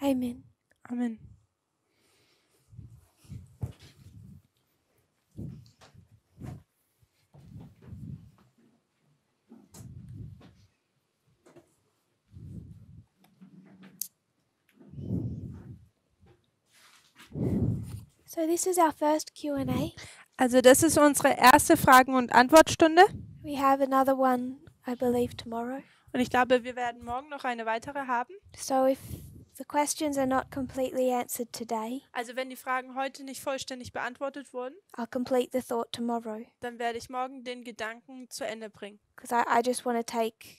Amen. Amen. So this is our first Q&A. Also das ist unsere erste Fragen- und Antwortstunde. We have another one, I believe, tomorrow. Und ich glaube, wir werden morgen noch eine weitere haben. So if the questions are not completely answered today, Also wenn die Fragen heute nicht vollständig beantwortet wurden, I'll complete the thought tomorrow. dann werde ich morgen den Gedanken zu Ende bringen. Because I just want to take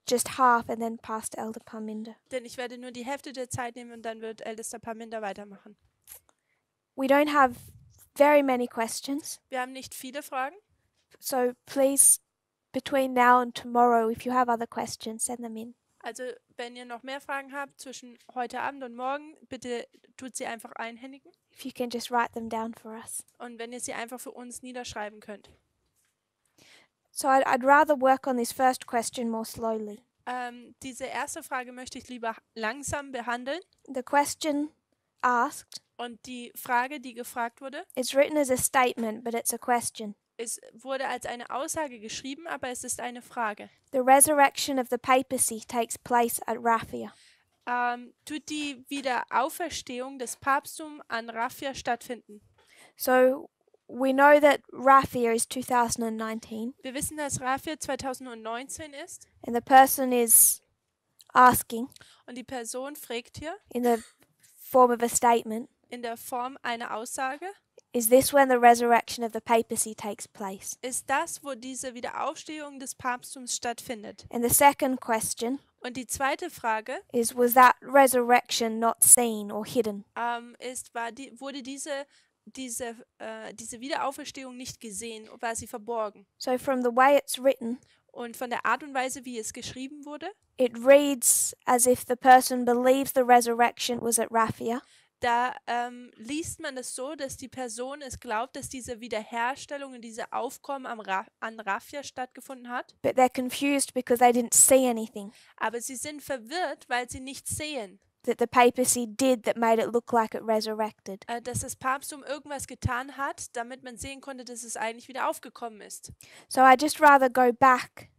just half and then pass to Elder Parminder. Denn ich werde nur die Hälfte der Zeit nehmen und dann wird Ältester Parminder weitermachen. We don't have very many questions. Wir haben nicht viele Fragen. So please, between now and tomorrow, if you have other questions, send them in. Also wenn ihr noch mehr Fragen habt zwischen heute Abend und morgen, bitte tut sie einfach einhändigen. If you can just write them down for us. Und wenn ihr sie einfach für uns niederschreiben könnt. So I'd rather work on this first question more slowly. Diese erste Frage möchte ich lieber langsam behandeln. The question asked Und die Frage, die gefragt wurde, is written as a statement, but it's a question. wurde als eine Aussage geschrieben, aber es ist eine Frage. The resurrection of the papacy takes place at Raphia. Tut die Wiederauferstehung des Papsttums an Raphia stattfinden? So we know that Raphia is 2019, Wir wissen, dass Raphia 2019 ist and the person is asking und die Person fragt hier in the form of a statement, in der Form einer Aussage, is this when the resurrection of the papacy takes place? ist das, wo diese Wiederaufstehung des Papsttums stattfindet? And the second question Und die zweite Frage is, was that resurrection not seen or hidden? wurde diese Wiederauferstehung nicht gesehen, war sie verborgen? So from the way it's written, Und von der Art und Weise, wie es geschrieben wurde, it reads as if the person believes the resurrection was at Raphia, da liest man es so, dass die Person es glaubt, dass diese Wiederherstellung und diese Aufkommen an Raphia stattgefunden hat. but they're confused because they didn't see anything Aber sie sind verwirrt, weil sie nichts sehen. that the papacy did that made it look like it resurrected. Dass das Papsttum irgendwas getan hat, damit man sehen konnte, dass es eigentlich wieder aufgekommen ist. So I just rather go back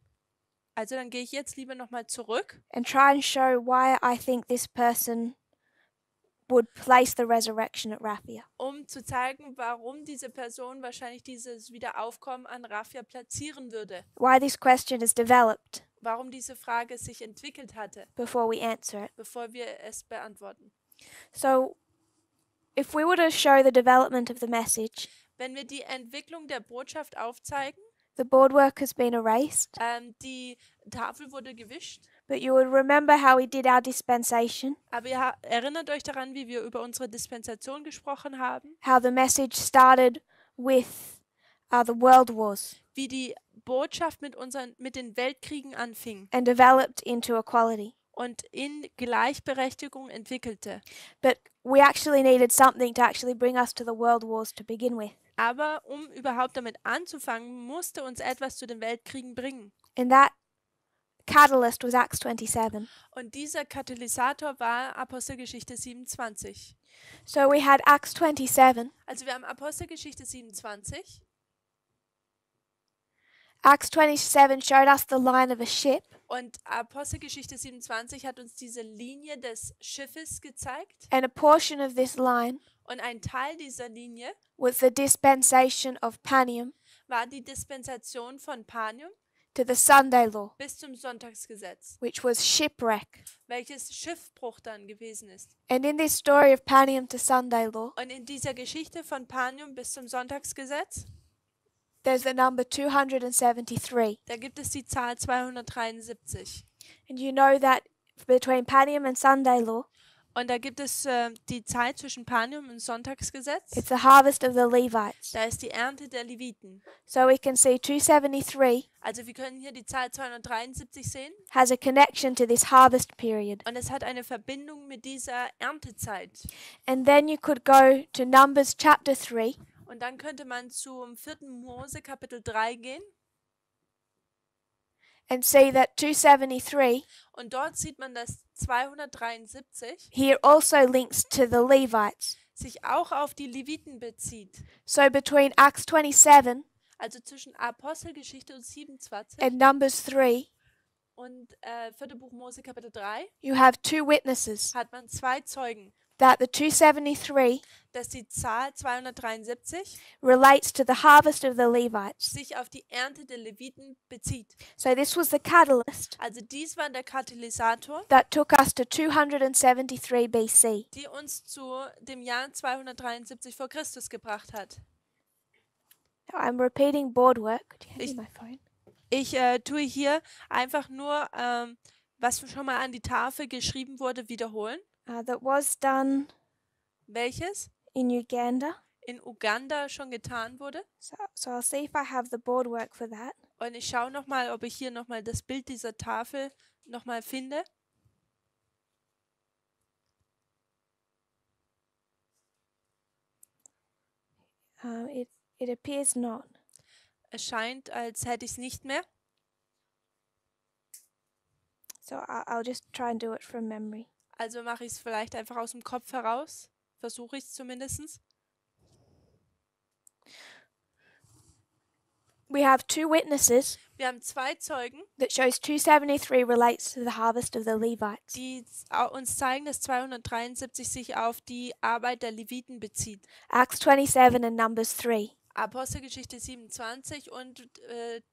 Also dann gehe ich jetzt lieber nochmal zurück and try and show why I think this person would place the resurrection at Raphia. um zu zeigen, warum diese Person wahrscheinlich dieses Wiederaufkommen an Raphia platzieren würde. Why this question is developed Warum diese Frage sich entwickelt hatte, before we answer it. bevor wir es beantworten. So if we were to show the development of the message, Wenn wir die Entwicklung der Botschaft aufzeigen, the boardwork has been erased, die Tafel wurde gewischt, but you would remember how we did our dispensation, aber ihr erinnert euch daran, wie wir über unsere Dispensation gesprochen haben, how the message started with the world wars wie die Botschaft mit den Weltkriegen anfing and developed into equality. und in Gleichberechtigung entwickelte. But we actually needed something to actually bring us to the world wars to begin with. Aber um überhaupt damit anzufangen, musste uns etwas zu den Weltkriegen bringen. And that catalyst was Acts 27. Und dieser Katalysator war Apostelgeschichte 27. So we had Acts 27. Also wir haben Apostelgeschichte 27. Acts 27 showed us the line of a ship, Und Apostelgeschichte 27 hat uns diese Linie des Schiffes gezeigt. and a portion of this line Und ein Teil dieser Linie was the dispensation of Panium war die Dispensation von Panium to the Sunday law, bis zum Sonntagsgesetz, which was shipwreck. welches Schiffbruch dann gewesen ist. And in this story of Panium to Sunday law, Und in dieser Geschichte von Panium bis zum Sonntagsgesetz, there's the number 273. da gibt es die Zahl 273. And you know that between Panium and Sunday law, Und da gibt es die Zeit zwischen Panium und Sonntagsgesetz. it's the harvest of the Levites. Da ist die Ernte der Leviten. So we can see 273 Also wir können hier die Zahl 273 sehen. has a connection to this harvest period. Und es hat eine Verbindung mit dieser Erntezeit. And then you could go to Numbers chapter 3, Und dann könnte man zum 4. Mose Kapitel 3 gehen. and see that 273 Und dort sieht man, dass 273 here also links to the Levites. sich auch auf die Leviten bezieht. So between Acts 27 Also zwischen Apostelgeschichte 27 and Numbers 3, und 4. Buch Mose Kapitel 3 you have two witnesses hat man zwei Zeugen, that the 273 dass die Zahl 273 relates to the harvest of the Levites. sich auf die Ernte der Leviten bezieht. So this was the catalyst Also dies war der Katalysator, that took us to 273 BC. die uns zu dem Jahr 273 vor Christus gebracht hat. Now I'm repeating board work. Do you hand me my phone? Ich tue hier einfach nur, was schon mal an die Tafel geschrieben wurde, wiederholen. That was done Welches in Uganda. in Uganda schon getan wurde. So I'll see if I have the board work for that. Und ich schaue nochmal, ob ich hier nochmal das Bild dieser Tafel nochmal finde. It appears not. Es scheint, als hätte ich es nicht mehr. So I'll just try and do it from memory. Also mache ich es vielleicht einfach aus dem Kopf heraus. Versuche ich es zumindest. We have two witnesses Wir haben zwei Zeugen, that shows 273 relates to the harvest of the Levites. die uns zeigen, dass 273 sich auf die Arbeit der Leviten bezieht. Acts 27 and Numbers 3. Apostelgeschichte 27 und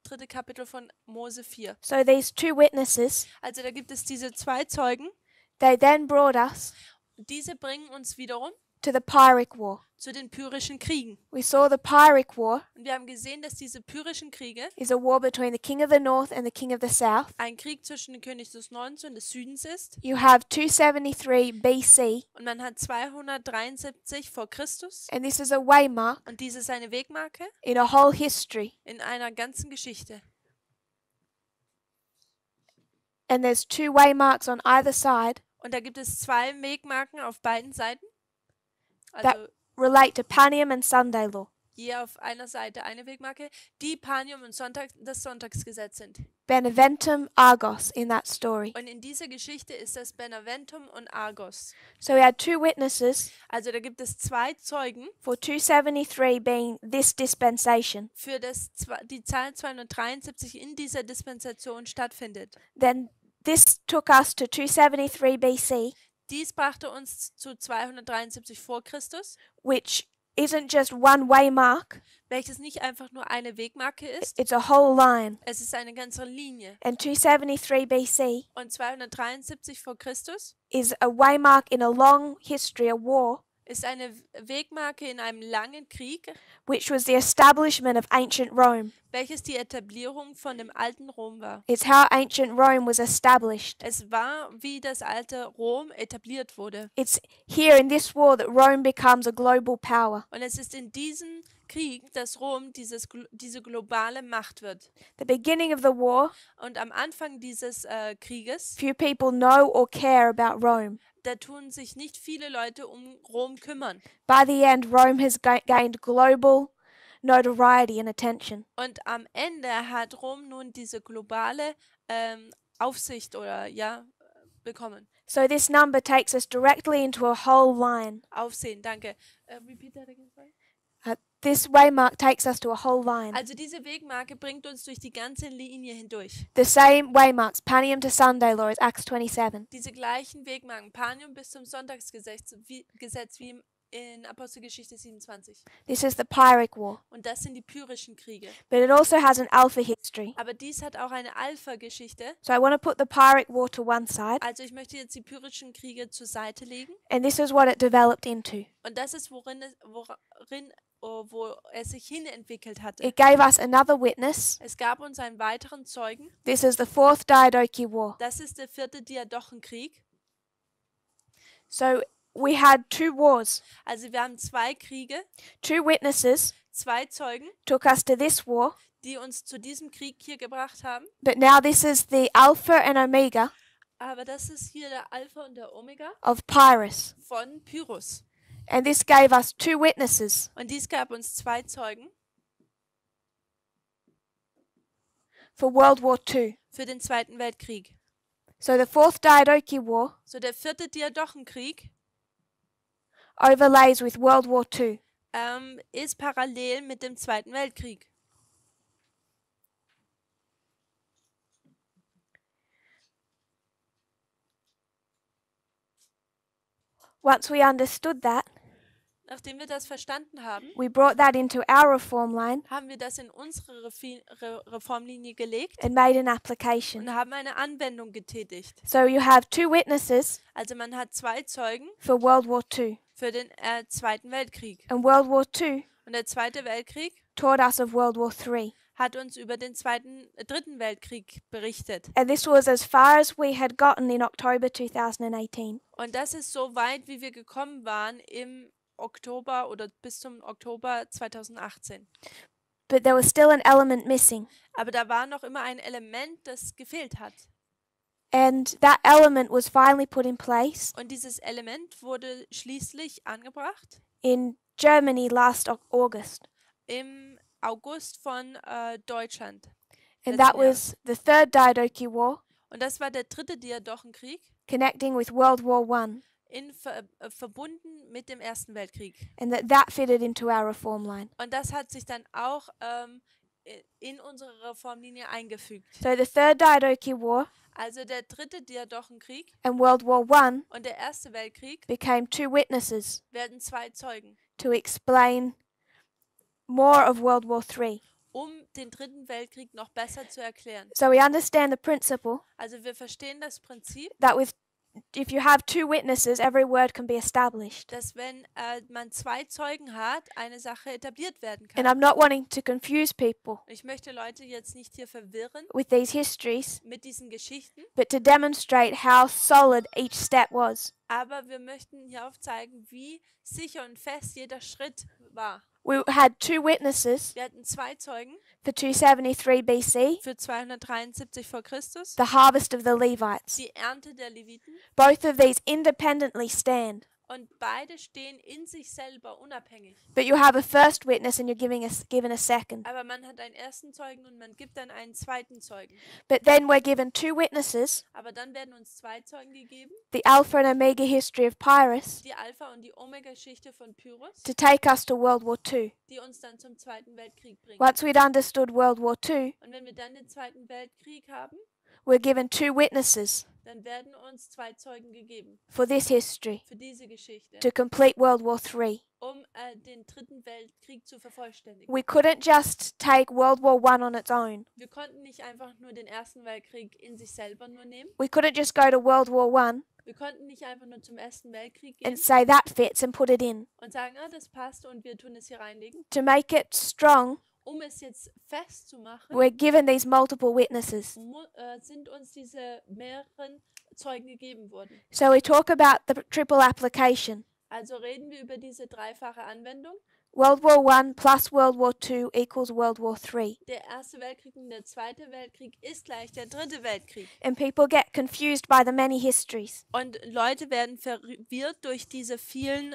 3. Kapitel von Mose 4. So these two witnesses, Also da gibt es diese zwei Zeugen. they then brought us Diese bringen uns wiederum to the Pyrrhic War. zu den Pyrrhischen Kriegen. We saw the Pyrrhic War Und wir haben gesehen, dass diese Pyrrhischen Kriege is a war between the king of the north and the king of the south. ein Krieg zwischen dem König des Nordens und des Südens ist. You have 273 BC, Und man hat 273 vor Christus. and this is a waymark Und dies ist eine Wegmarke in a whole history. in einer ganzen Geschichte. And there's two waymarks on either side Und da gibt es zwei Wegmarken auf beiden Seiten. that Also relate to Panium and Sunday law. je auf einer Seite eine Wegmarke, die Panium und das Sonntagsgesetz sind. Beneventum, Argos in that story. Und in dieser Geschichte ist das Beneventum und Argos. So we had two witnesses Also da gibt es zwei Zeugen, for 273 being this dispensation. für das die Zahl 273 in dieser Dispensation stattfindet. Then this took us to 273 BC, Dies brachte uns zu 273 vor Christus, which isn't just one waymark, welches nicht einfach nur eine Wegmarke ist, it's a whole line. es ist eine ganze Linie. And 273 BC Und 273 vor Christus is a waymark in a long history, a war, ist eine Wegmarke in einem langen Krieg, which was the establishment of ancient Rome. welches die Etablierung von dem alten Rom war. It's how ancient Rome was established. Es war, wie das alte Rom etabliert wurde. It's here in this war that Rome becomes a global power. Und es ist in diesem Krieg, dass Rom diese globale Macht wird. The beginning of the war, Und am Anfang dieses Krieges, few people know or care about Rome. da tun sich nicht viele Leute um Rom kümmern. By the end, Rome has gained global notoriety and attention. Und am Ende hat Rom nun diese globale Aufsicht oder bekommen. So this number takes us directly into a whole line. Aufsehen, danke. Repeat that again, sorry. This waymark takes us to a whole line. Also diese Wegmarke bringt uns durch die ganze Linie hindurch. The same waymarks, Panium to Sunday law, as Acts 27. Diese gleichen Wegmarken, Panium bis zum Sonntagsgesetz wie in Apostelgeschichte 27. This is the Pyrrhic War. Und das sind die Pyrrhischen Kriege. But it also has an alpha history. Aber dies hat auch eine Alpha-Geschichte. So I want to put the Pyrrhic War to one side. Also ich möchte jetzt die Pyrrhischen Kriege zur Seite legen. And this is what it developed into. Und das ist, wo er sich hin entwickelt hatte. It gave us another witness. Es gab uns einen weiteren Zeugen. This is the fourth Diadochi War. Das ist der 4. Diadochenkrieg. So we had two wars. Also wir haben zwei Kriege, Two witnesses zwei Zeugen, took us to this war. die uns zu diesem Krieg hier gebracht haben. But now this is the Alpha and Omega Aber das ist hier der Alpha und der Omega of Pyrrhus. von Pyrrhus. And this gave us two witnesses Und dies gab uns zwei Zeugen for World War II. für den Zweiten Weltkrieg. So the Fourth Diadochi War So der vierte Diadochenkrieg overlays with World War II. ist parallel mit dem Zweiten Weltkrieg. Once we understood that, Nachdem wir das verstanden haben, we brought that into our reform line haben wir das in unsere Reformlinie gelegt and made an application. und haben eine Anwendung getätigt. So you have two witnesses Also man hat 2 Zeugen for World War II. für den Zweiten Weltkrieg. And World War II Und der Zweite Weltkrieg taught us of World War III. hat uns über den Dritten Weltkrieg berichtet. And this was as far as we had gotten in October 2018. Und das ist so weit, wie wir gekommen waren im Oktober oder bis zum Oktober 2018. But there was still an element missing. Aber da war noch immer ein Element, das gefehlt hat. And that element was finally put in place Und dieses Element wurde schließlich angebracht in Germany last August. im August von Deutschland. And letzten that was the Third Diadochi War, Und das war der dritte Diadochenkrieg, connecting with World War I. Verbunden mit dem Ersten Weltkrieg. And that fitted into our reform line. Und das hat sich dann auch in unsere Reformlinie eingefügt. So the Third Diadochi War Also der dritte Diadochenkrieg and World War I und der Erste Weltkrieg became two witnesses werden 2 Zeugen, to explain more of World War III. um den Dritten Weltkrieg noch besser zu erklären. So we understand the principle Also wir verstehen das Prinzip, that if you have two witnesses, every word can be established. dass wenn man 2 Zeugen hat, eine Sache etabliert werden And kann. I'm not wanting to confuse people Ich möchte Leute jetzt nicht hier verwirren with these histories, mit diesen Geschichten, but to demonstrate how solid each step was. aber wir möchten hier aufzeigen, wie sicher und fest jeder Schritt war. We had two witnesses Wir hatten 2 Zeugen for 273 BC, für 273 vor Christus, the harvest of the Levites. die Ernte der Leviten, Both of these independently stand, und beide stehen in sich selber unabhängig. but you have a first witness and you're given a second. Aber man hat einen ersten Zeugen und man gibt dann einen zweiten Zeugen. But then we're given two witnesses, Aber dann werden uns 2 Zeugen gegeben, the Alpha and Omega history of Pyrrhus, die Alpha- und die Omega-Geschichte von Pyrrhus, to take us to World War II. die uns dann zum Zweiten Weltkrieg bringt. Once we'd understood World War II, Und wenn wir dann den Zweiten Weltkrieg haben, we're given two witnesses dann werden uns 2 Zeugen gegeben for this history für diese Geschichte, to complete World War III. um den Dritten Weltkrieg zu vervollständigen. We couldn't just take World War I on its own. Wir konnten nicht einfach nur den Ersten Weltkrieg in sich selber nur nehmen. We couldn't just go to World War I Wir konnten nicht einfach nur zum Ersten Weltkrieg gehen and say that fits and put it in. und sagen, das passt und wir tun es hier reinlegen. To make it strong, Um es jetzt festzumachen, we're given these multiple witnesses. sind uns diese mehreren Zeugen gegeben worden. So we talk about the triple application. Also reden wir über diese dreifache Anwendung. World War I plus World War II equals World War III. Der Erste Weltkrieg und der Zweite Weltkrieg ist gleich der Dritte Weltkrieg. And people get confused by the many histories. Und Leute werden verwirrt durch diese vielen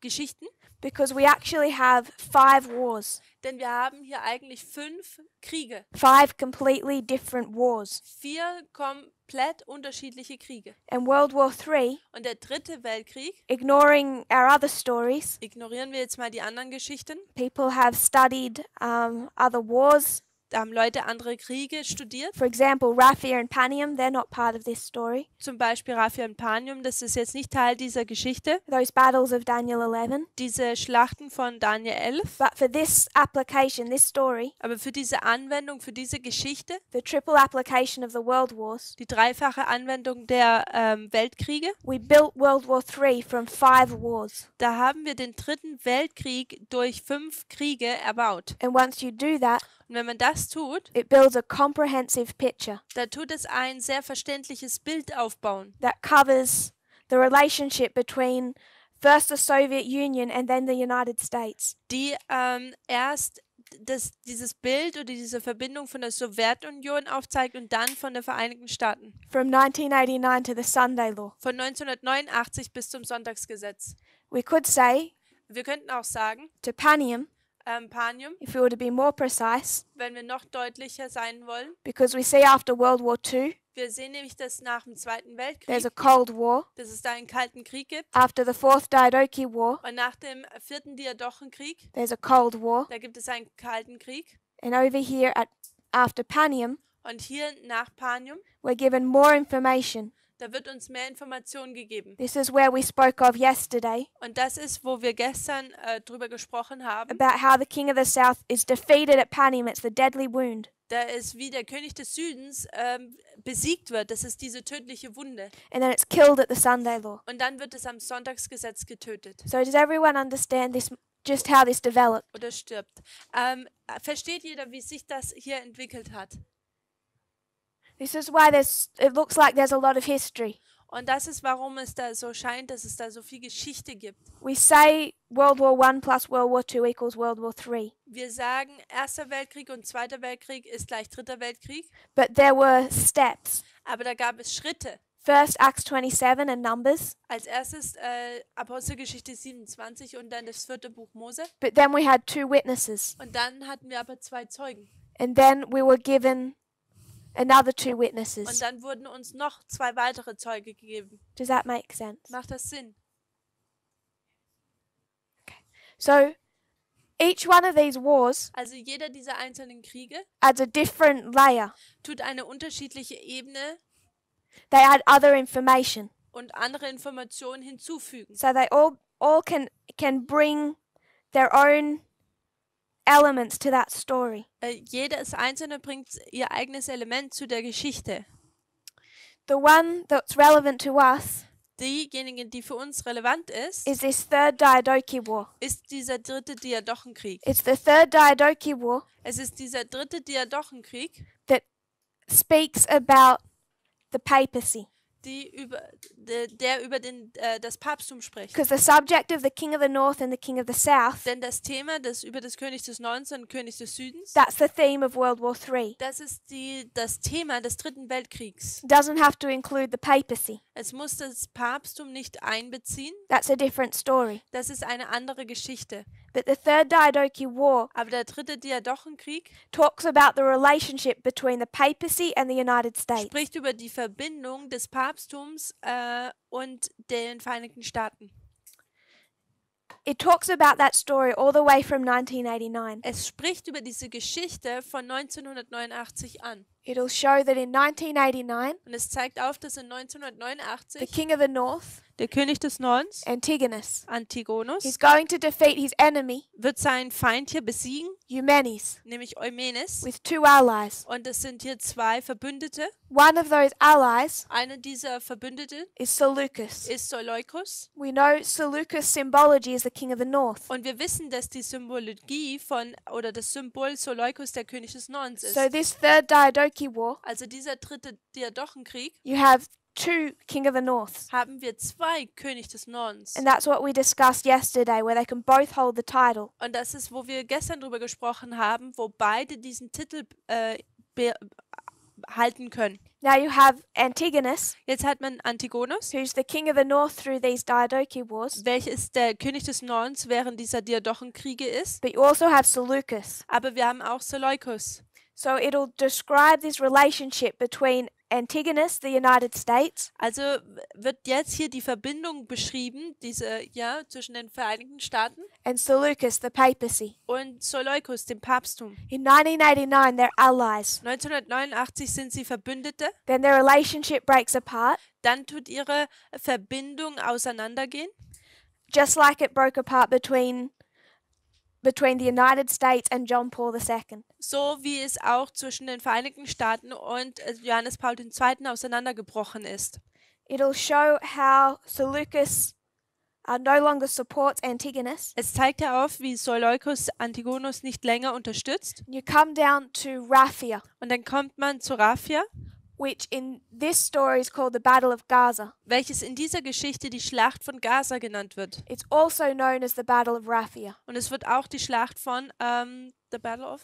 Geschichten, Because we actually have 5 wars. denn wir haben hier eigentlich 5 Kriege. 5 completely different wars. 4 komplett unterschiedliche Kriege. And World War III, Und der Dritte Weltkrieg, ignoring our other stories, ignorieren wir jetzt mal die anderen Geschichten, people have studied other wars. da haben Leute andere Kriege studiert, For example, Raphia and Panium, they're not part of this story. zum Beispiel Raphia und Panium, das ist jetzt nicht Teil dieser Geschichte, Those battles of Daniel 11. diese Schlachten von Daniel 11, But for this application, this story, aber für diese Anwendung, für diese Geschichte, the triple application of the world wars, die dreifache Anwendung der Weltkriege, we built World War III from 5 wars. da haben wir den Dritten Weltkrieg durch 5 Kriege erbaut. And once you do that, Und wenn man das tut, it builds a comprehensive picture da tut es ein sehr verständliches Bild aufbauen, that covers the relationship between first the Soviet Union and then the United States. die erst dieses Bild oder diese Verbindung von der Sowjetunion aufzeigt und dann von den Vereinigten Staaten. From 1989 to the Sunday Law. Von 1989 bis zum Sonntagsgesetz. We could say Wir könnten auch sagen, to Panium, Panium, if we were to be more precise, wenn wir noch deutlicher sein wollen. because we see after World War II, Wir sehen nämlich, dass nach dem Zweiten Weltkrieg, there's a Cold War. dass es da einen Kalten Krieg gibt. After the Fourth Diadochi War, Und nach dem Vierten Diadochenkrieg, there's a Cold War. da gibt es einen Kalten Krieg. And over here after Panium, Und hier nach Panium, we're given more information. da wird uns mehr Informationen gegeben. This is where we spoke of yesterday Und das ist, wo wir gestern drüber gesprochen haben. about how the king of the south is defeated at Panium. It's the deadly wound. Da ist, wie der König des Südens besiegt wird. Das ist diese tödliche Wunde. And then it's killed at the Sunday law. Und dann wird es am Sonntagsgesetz getötet. So does everyone understand this, just how this developed? Oder stirbt. Versteht jeder, wie sich das hier entwickelt hat? This is why it looks like there's a lot of history. Und das ist, warum es da so scheint, dass es da so viel Geschichte gibt. We say World War I plus World War II equals World War III. Wir sagen, Erster Weltkrieg und Zweiter Weltkrieg ist gleich Dritter Weltkrieg. But there were steps. Aber da gab es Schritte. First Acts 27 and Numbers. Als erstes Apostelgeschichte 27 und dann das 4. Buch Mose. But then we had 2 witnesses. Und dann hatten wir aber 2 Zeugen. And then we were given another 2 Und witnesses. dann wurden uns noch 2 weitere Zeuge gegeben. Does that make sense? Macht das Sinn? So each one of these wars Also jeder dieser einzelnen Kriege adds a different layer. tut eine unterschiedliche Ebene They add other information. und andere Informationen hinzufügen. So they all can bring their own elements to that story. Jedes einzelne bringt ihr eigenes Element zu der Geschichte. The one that's relevant to us Diejenige, die für uns relevant ist, is this third Diadochi War. ist dieser 3. Diadochenkrieg. It's the third Diadochi War Es ist dieser 3. Diadochenkrieg, that speaks about the papacy. der über das Papsttum spricht. Because the subject of the king of the north and the king of the south, Denn das Thema über das König des Nordens und König des Südens, that's the theme of World War III. das ist das Thema des 3. Weltkriegs. Doesn't have to include the papacy. Es muss das Papsttum nicht einbeziehen. That's a different story. Das ist eine andere Geschichte. But the third Diadochi War Aber der 3. Diadochenkrieg talks about the relationship between the papacy and the United States. spricht über die Verbindung des Papsttums und den Vereinigten Staaten. It talks about that story all the way from 1989. Es spricht über diese Geschichte von 1989 an. It'll show that in 1989, Und es zeigt auf, dass in the 1989 king of the north, der König des Nordens, Antigonus, Antigonus, he's going to defeat his enemy, wird seinen Feind hier besiegen, Eumenes, nämlich Eumenes. with 2 allies. Und es sind hier 2 Verbündete. One of those allies Eine dieser Verbündeten is Seleucus. ist Seleukus. We know Seleucus' symbology is the king of the north. Und wir wissen, dass die Symbologie oder das Symbol Seleukus der König des Nordens ist. So this third Diadochi War, Also dieser 3. Diadochenkrieg you have 2 king of the north. haben wir 2 König des Nordens. And that's what we discussed yesterday, where they can both hold the title. Und das ist, wo wir gestern drüber gesprochen haben, wo beide diesen Titel halten können. Now you have Antigonus, Jetzt hat man Antigonus, who's the king of the north through these Diadochi Wars. welches der König des Nordens während dieser Diadochenkriege ist. But you also have Seleucus. Aber wir haben auch Seleukus. So it'll describe this relationship between Antigonus, the United States, Also wird jetzt hier die Verbindung beschrieben, zwischen den Vereinigten Staaten and Seleucus, the papacy. und Seleukus, dem Papsttum. In 1989, they're allies. 1989 sind sie Verbündete, Then their relationship breaks apart, dann tut ihre Verbindung auseinandergehen, just like it broke apart between the United States and John Paul II. so wie es auch zwischen den Vereinigten Staaten und Johannes Paul II. Auseinandergebrochen ist. It'll show how Seleucus no longer supports Antigonus. Es zeigt ja auf, wie Seleukus Antigonus nicht länger unterstützt. You come down to Raphia, Und dann kommt man zu Raphia, which in this story is called the Battle of Gaza. welches in dieser Geschichte die Schlacht von Gaza genannt wird. It's also known as the Battle of Raphia. Und es wird auch die Schlacht von The Battle of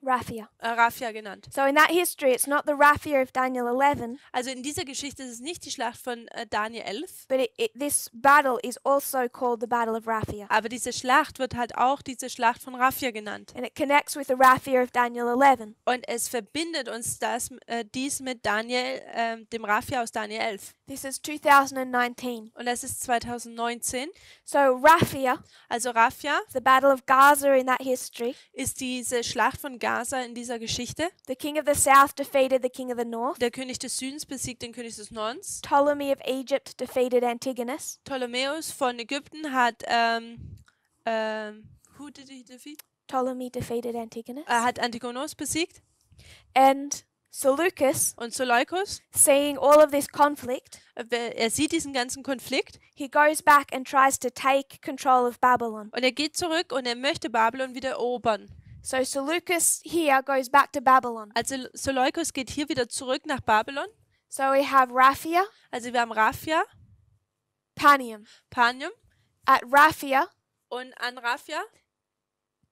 Raphia genannt. So in that history, it's not the Raphia of Daniel 11, Also in dieser Geschichte ist es nicht die Schlacht von Daniel 11, but this battle is also called the Battle of Raphia. aber diese Schlacht wird halt auch diese Schlacht von Raphia genannt. And it connects with the Raphia of Daniel 11. Und es verbindet uns dies mit Daniel, dem Raphia aus Daniel 11. This is 2019. Und das ist 2019. So Raphia, Also Raphia the Battle of Gaza in that history. ist diese Schlacht von Gaza in dieser Geschichte. The king of the south defeated the king of the north. Der König des Südens besiegt den König des Nordens. Ptolemy of Egypt defeated Antigonus. Ptolemäus von Ägypten hat who did he defeat? Ptolemy defeated Antigonus. Hat Antigonus besiegt. And Seleucus, Und Seleukus, seeing all of this conflict, er sieht diesen ganzen Konflikt he goes back and tries to take control of Babylon. und er geht zurück und er möchte Babylon wieder erobern. So Seleucus here goes back to Babylon. Also Seleukus geht hier wieder zurück nach Babylon. So we have Raphia, Also wir haben Raphia, Panium. Panium At Raphia, und an Raphia,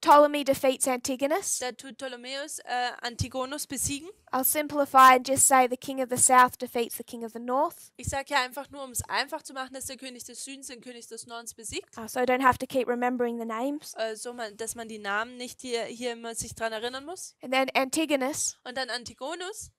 Ptolemy defeats Antigonus. da tut Ptolemäus Antigonus besiegen. I'll simplify and just say the king of the south defeats the king of the north. Ich sage ja einfach nur, um es einfach zu machen, dass der König des Südens den König des Nordens besiegt. So I don't have to keep remembering the names. Dass man die Namen nicht hier immer sich dran erinnern muss. And then Antigonus Und dann Antigonus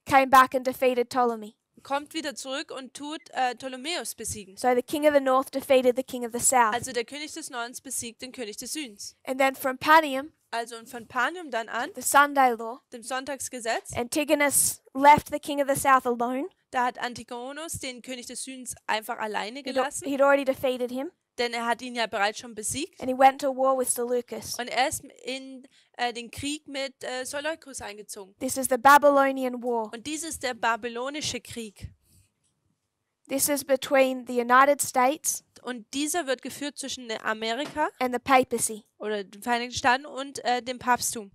came back and defeated Ptolemy. kommt wieder zurück und tut Ptolemäus besiegen. So the king of the north defeated the king of the south. Also der König des Nordens besiegt den König des Südens. And then from Panium, Also und von Panium dann an, the Sunday law, dem Sonntagsgesetz, Antigonus left the king of the south alone. da hat Antigonus den König des Südens einfach alleine gelassen, He'd already defeated him, denn er hat ihn ja bereits schon besiegt. and he went to war with Seleucus. Und er ist in den Krieg mit Seleukus eingezogen. This is the Babylonian War. Und dies ist der babylonische Krieg. This is between the United States Und dieser wird geführt zwischen Amerika and the papacy. oder den Vereinigten Staaten und dem Papsttum.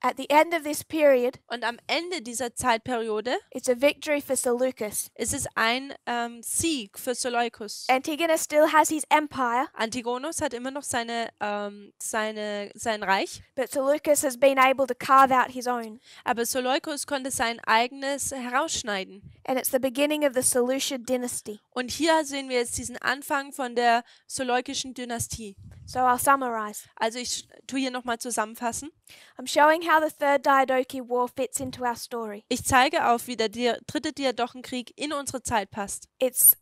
At the end of this period, Und am Ende dieser Zeitperiode it's a victory for Seleucus. ist es ein Sieg für Seleukus. Antigonus still has his empire, Antigonus hat immer noch sein Reich, but Seleucus has been able to carve out his own. aber Seleukus konnte sein eigenes herausschneiden. And it's the beginning of the Seleucid dynasty. Und hier sehen wir jetzt diesen Anfang von der Seleukischen Dynastie. So I'll summarize. Also ich tue hier nochmal zusammenfassen. I'm showing how the Third Diadochi War fits into our story. Ich zeige auf, wie der dritte Diadochenkrieg in unsere Zeit passt. It's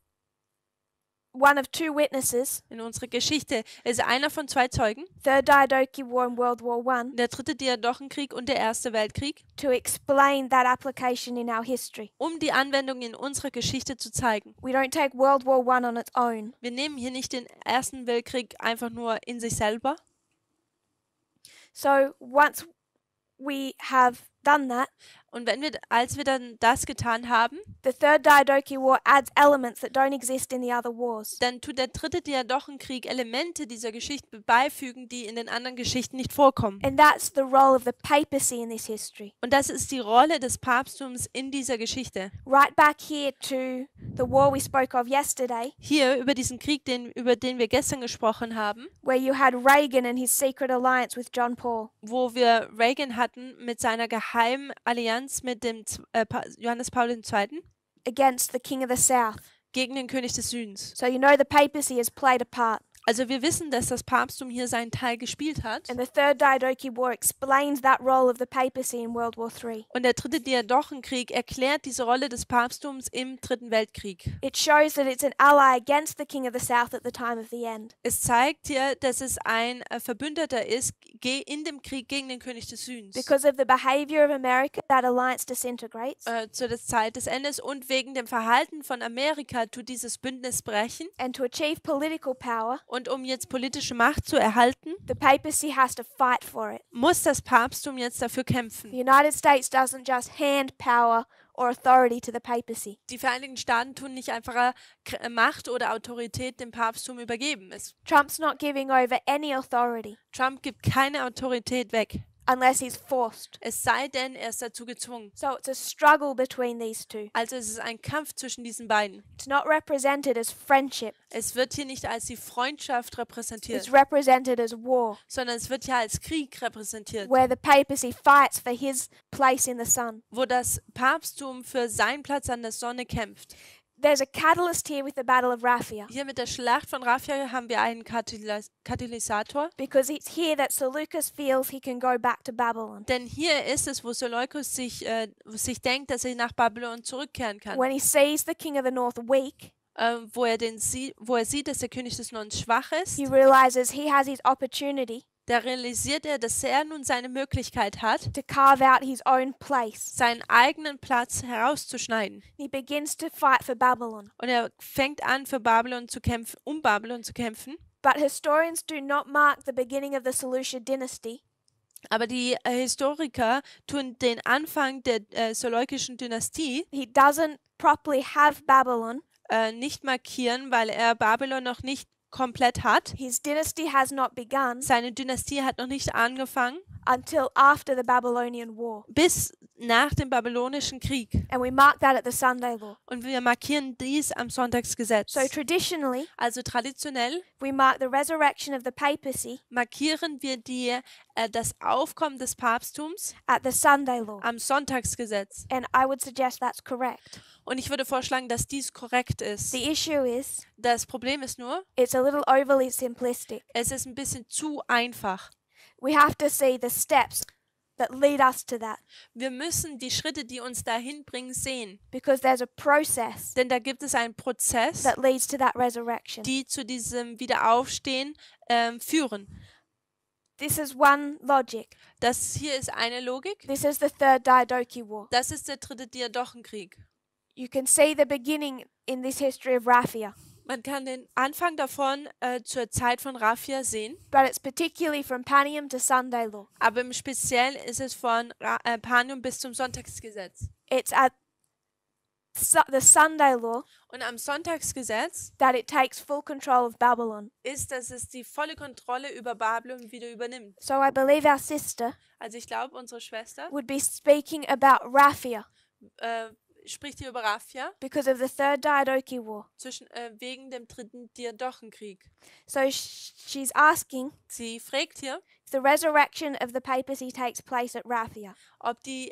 one of two witnesses, In unsere Geschichte. Er ist einer von zwei Zeugen. Third Diadochi War and World War I, Der dritte Diadochenkrieg und der Erste Weltkrieg, to explain that application in our history. um die Anwendung in unserer Geschichte zu zeigen. We don't take World War I on its own. Wir nehmen hier nicht den Ersten Weltkrieg einfach nur in sich selber. So once we have done that, Und als wir dann das getan haben, the Third Diadochi War adds elements that don't exist in the other wars. dann tut der dritte Diadochenkrieg Elemente dieser Geschichte beifügen, die in den anderen Geschichten nicht vorkommen. And that's the role of the papacy in this history. Und das ist die Rolle des Papsttums in dieser Geschichte. Right back here to the war we spoke of yesterday, Hier über diesen Krieg, über den wir gestern gesprochen haben, where you had Reagan and his secret alliance with John Paul. wo wir Reagan hatten mit seiner geheimen Allianz mit dem Johannes Paul II. Against the king of the south. Gegen den König des Südens. So you know the papacy has played a part. Also wir wissen, dass das Papsttum hier seinen Teil gespielt hat. And the Third Diadochi War explains that role of the papacy in World War III. Und der dritte Diadochenkrieg erklärt diese Rolle des Papsttums im Dritten Weltkrieg. It shows that it's an ally against the king of the south at the time of the end. Es zeigt hier, dass es ein Verbündeter ist in dem Krieg gegen den König des Südens. Because of the behavior of America, that alliance disintegrates. Zu der Zeit des Endes und wegen dem Verhalten von Amerika tut dieses Bündnis brechen. And to achieve political power, Und um jetzt politische Macht zu erhalten, the papacy has to fight for it. muss das Papsttum jetzt dafür kämpfen. The United States doesn't just hand power or authority to the papacy. Die Vereinigten Staaten tun nicht einfach Macht oder Autorität dem Papsttum übergeben. Trump's not giving over any authority. Trump gibt keine Autorität weg. unless he's forced. Es sei denn, er ist dazu gezwungen. So it's a struggle between these two. Also es ist ein Kampf zwischen diesen beiden. It's not represented as friendship. Es wird hier nicht als die Freundschaft repräsentiert, It's represented as war, sondern es wird hier als Krieg repräsentiert, where the papacy fights for his place in the sun. wo das Papsttum für seinen Platz an der Sonne kämpft. There's a catalyst here with the Battle of Raphia, Hier mit der Schlacht von Raphia haben wir einen Katalysator, because it's here that Seleucus feels he can go back to Babylon. denn hier ist es, wo Seleukus sich denkt, dass er nach Babylon zurückkehren kann. When he sees the king of the north weak, Wo er sieht, dass der König des Nordens schwach ist, he realizes he has his opportunity da realisiert er, dass er nun seine Möglichkeit hat, to carve out his own place. seinen eigenen Platz herauszuschneiden. He begins to fight for Babylon. Und er fängt an, für Babylon zu kämpfen, um Babylon zu kämpfen. But historians do not mark the beginning of the Seleucid dynasty Aber die Historiker tun den Anfang der seleukischen Dynastie he doesn't properly have Babylon. Nicht markieren, weil er Babylon noch nicht komplett hat. His dynasty has not begun Seine Dynastie hat noch nicht angefangen, until after the Babylonian War. bis nach dem babylonischen Krieg. And we mark that at the Sunday law. Und wir markieren dies am Sonntagsgesetz. So traditionally, Also traditionell we mark the resurrection of the papacy markieren wir das Aufkommen des Papsttums at the Sunday law. am Sonntagsgesetz. And I would suggest that's correct. Und ich würde vorschlagen, dass dies korrekt ist. The issue is, Das Problem ist nur, it's a little overly simplistic. es ist ein bisschen zu einfach. We have to see the steps that lead us to that, Wir müssen die Schritte, die uns dahin bringen, sehen. because there's a process Denn da gibt es einen Prozess, that leads to that resurrection. die zu diesem Wiederaufstehen führen. This is one logic. Das hier ist eine Logik. This is the third Diadochi War. Das ist der dritte Diadochenkrieg. You can see the beginning in this history of Raphia, Man kann den Anfang davon zur Zeit von Raphia sehen, but it's particularly from Panium to Sunday law. aber im Speziellen ist es von Panium bis zum Sonntagsgesetz. It's at the Sunday law Und am Sonntagsgesetz that it takes full control of Babylon. ist, dass es die volle Kontrolle über Babylon wieder übernimmt. So I believe our sister Also ich glaube, unsere Schwester would be speaking about Raphia spricht hier über Raphia because of the third Diadochi War. wegen dem dritten Diadochenkrieg. So she's asking Sie fragt hier, if the resurrection of the papacy takes place at Raphia. ob die